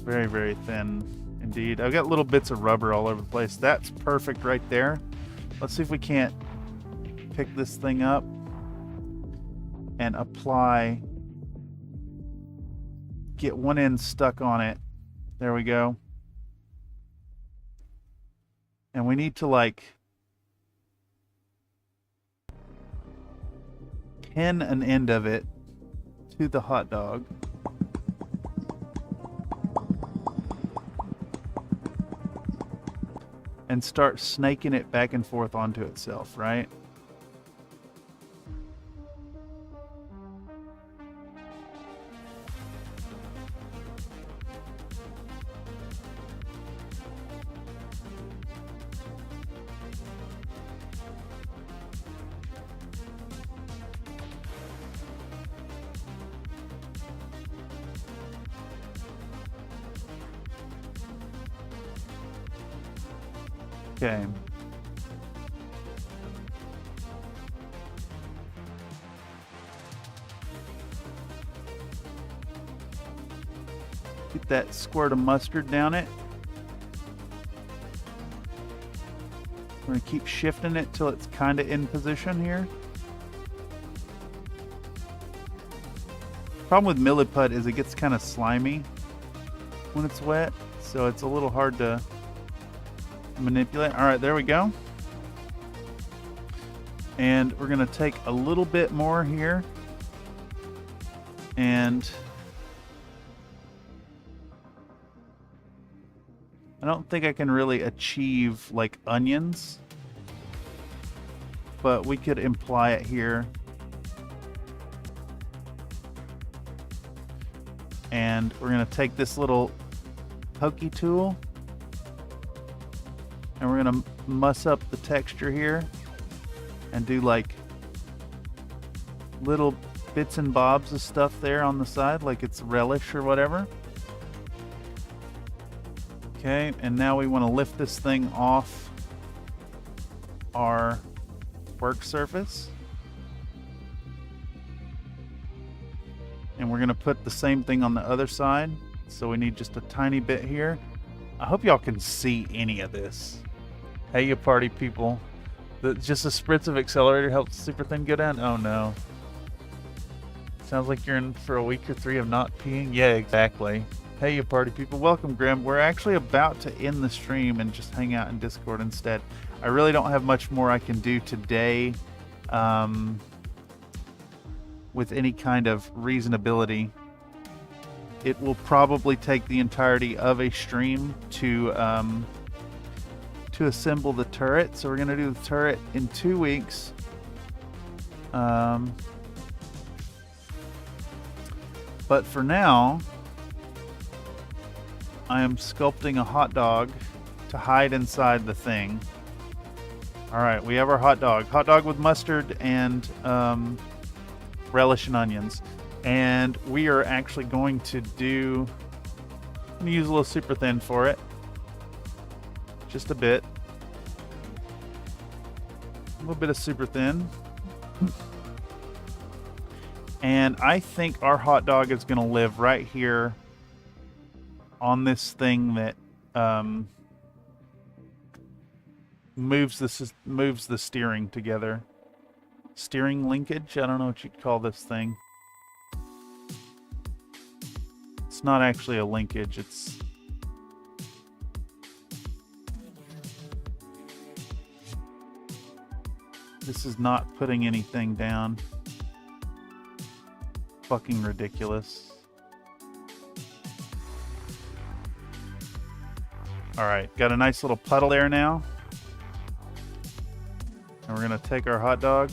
Very, very thin indeed. I've got little bits of rubber all over the place. That's perfect right there. Let's see if we can't pick this thing up and apply. Get one end stuck on it. There we go. And we need to like pin an end of it to the hot dog. And start snaking it back and forth onto itself, right? Okay. Get that squirt of mustard down it. We're going to keep shifting it till it's kind of in position here. Problem with milliput is it gets kind of slimy when it's wet, so it's a little hard to manipulate. All right, there we go. And we're going to take a little bit more here. And I don't think I can really achieve like onions, but we could imply it here. And we're going to take this little pokey tool and we're going to muss up the texture here and do like little bits and bobs of stuff there on the side, like it's relish or whatever. Okay, and now we want to lift this thing off our work surface. And we're going to put the same thing on the other side. So we need just a tiny bit here. I hope y'all can see any of this. Hey, you party people. Just a spritz of accelerator helps super thin go down? Oh no. Sounds like you're in for a week or 3 of not peeing? Yeah, exactly. Hey, you party people. Welcome, Grim. We're actually about to end the stream and just hang out in Discord instead. I really don't have much more I can do today. With any kind of reasonability. It will probably take the entirety of a stream to assemble the turret. So we're going to do the turret in 2 weeks. But for now, I am sculpting a hot dog to hide inside the thing. All right, we have our hot dog. Hot dog with mustard and relish and onions. And we are actually going to use a little super thin for it. Just a bit. A little bit of super thin. And I think our hot dog is going to live right here on this thing that moves the steering together. Steering linkage? I don't know what you'd call this thing. It's not actually a linkage, it's... This is not putting anything down. Fucking ridiculous. Alright, got a nice little puddle there now. And we're going to take our hot dog.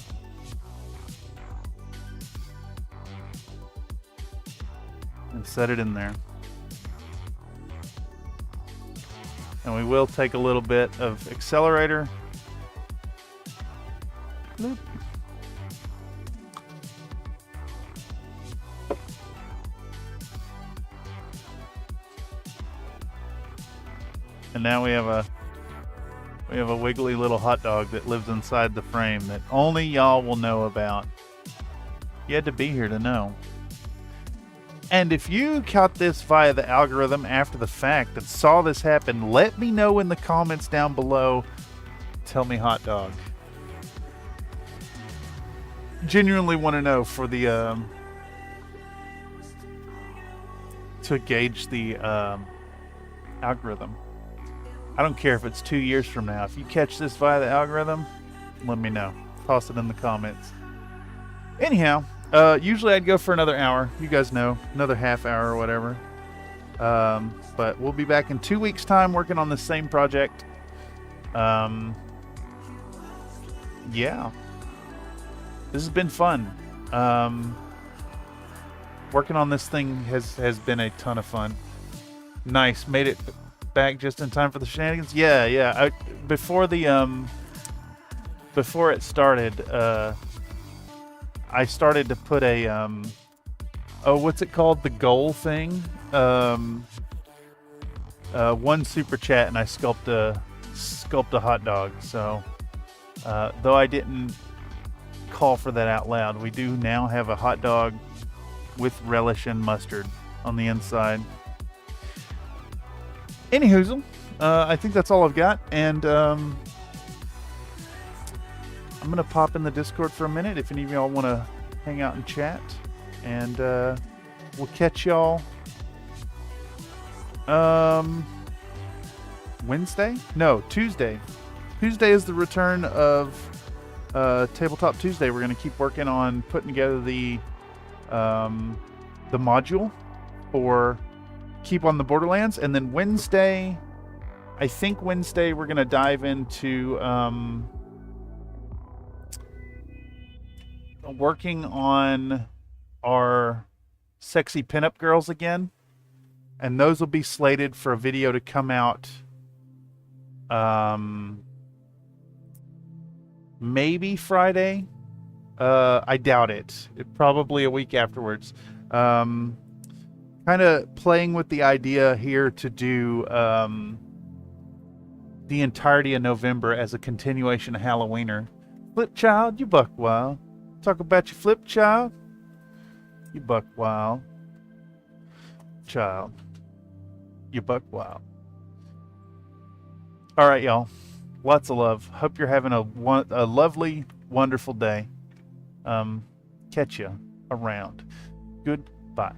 And set it in there. And we will take a little bit of accelerator. Bloop. And now we have a wiggly little hot dog that lives inside the frame that only y'all will know about. You had to be here to know. And if you caught this via the algorithm after the fact and saw this happen, let me know in the comments down below. Tell me hot dog. Genuinely want to know for the to gauge the algorithm. I don't care if it's 2 years from now. If you catch this via the algorithm, let me know. Toss it in the comments. Anyhow, usually I'd go for another hour. You guys know, another half hour or whatever. But we'll be back in 2 weeks' time working on the same project. Yeah. This has been fun. Working on this thing has been a ton of fun. Nice. Made it back just in time for the shenanigans. Yeah. Before it started, I started to put a what's it called? The goal thing. One super chat, and I sculpt a hot dog. So though I didn't call for that out loud, we do now have a hot dog with relish and mustard on the inside. Anyhoozle, I think that's all I've got, and I'm gonna pop in the Discord for a minute if any of y'all want to hang out and chat, and we'll catch y'all Wednesday? No, Tuesday. Tuesday is the return of Tabletop Tuesday. We're gonna keep working on putting together the module for Keep on the Borderlands, and then Wednesday, I think Wednesday we're gonna dive into working on our sexy pinup girls again, and those will be slated for a video to come out maybe Friday. I doubt it. Probably a week afterwards. Kind of playing with the idea here to do the entirety of November as a continuation of Halloweener. Flip child, you buck wild. Talk about your flip child. You buck wild. Child. You buck wild. All right, y'all. Lots of love. Hope you're having a lovely, wonderful day. Catch you around. Goodbye.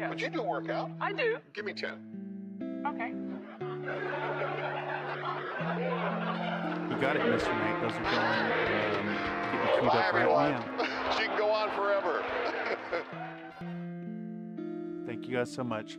Would you do a workout? I do. Give me 10. Okay. You got it, Mr. Nate. Those are going getting queued Bye, up right everyone. now. She can go on forever. Thank you guys so much.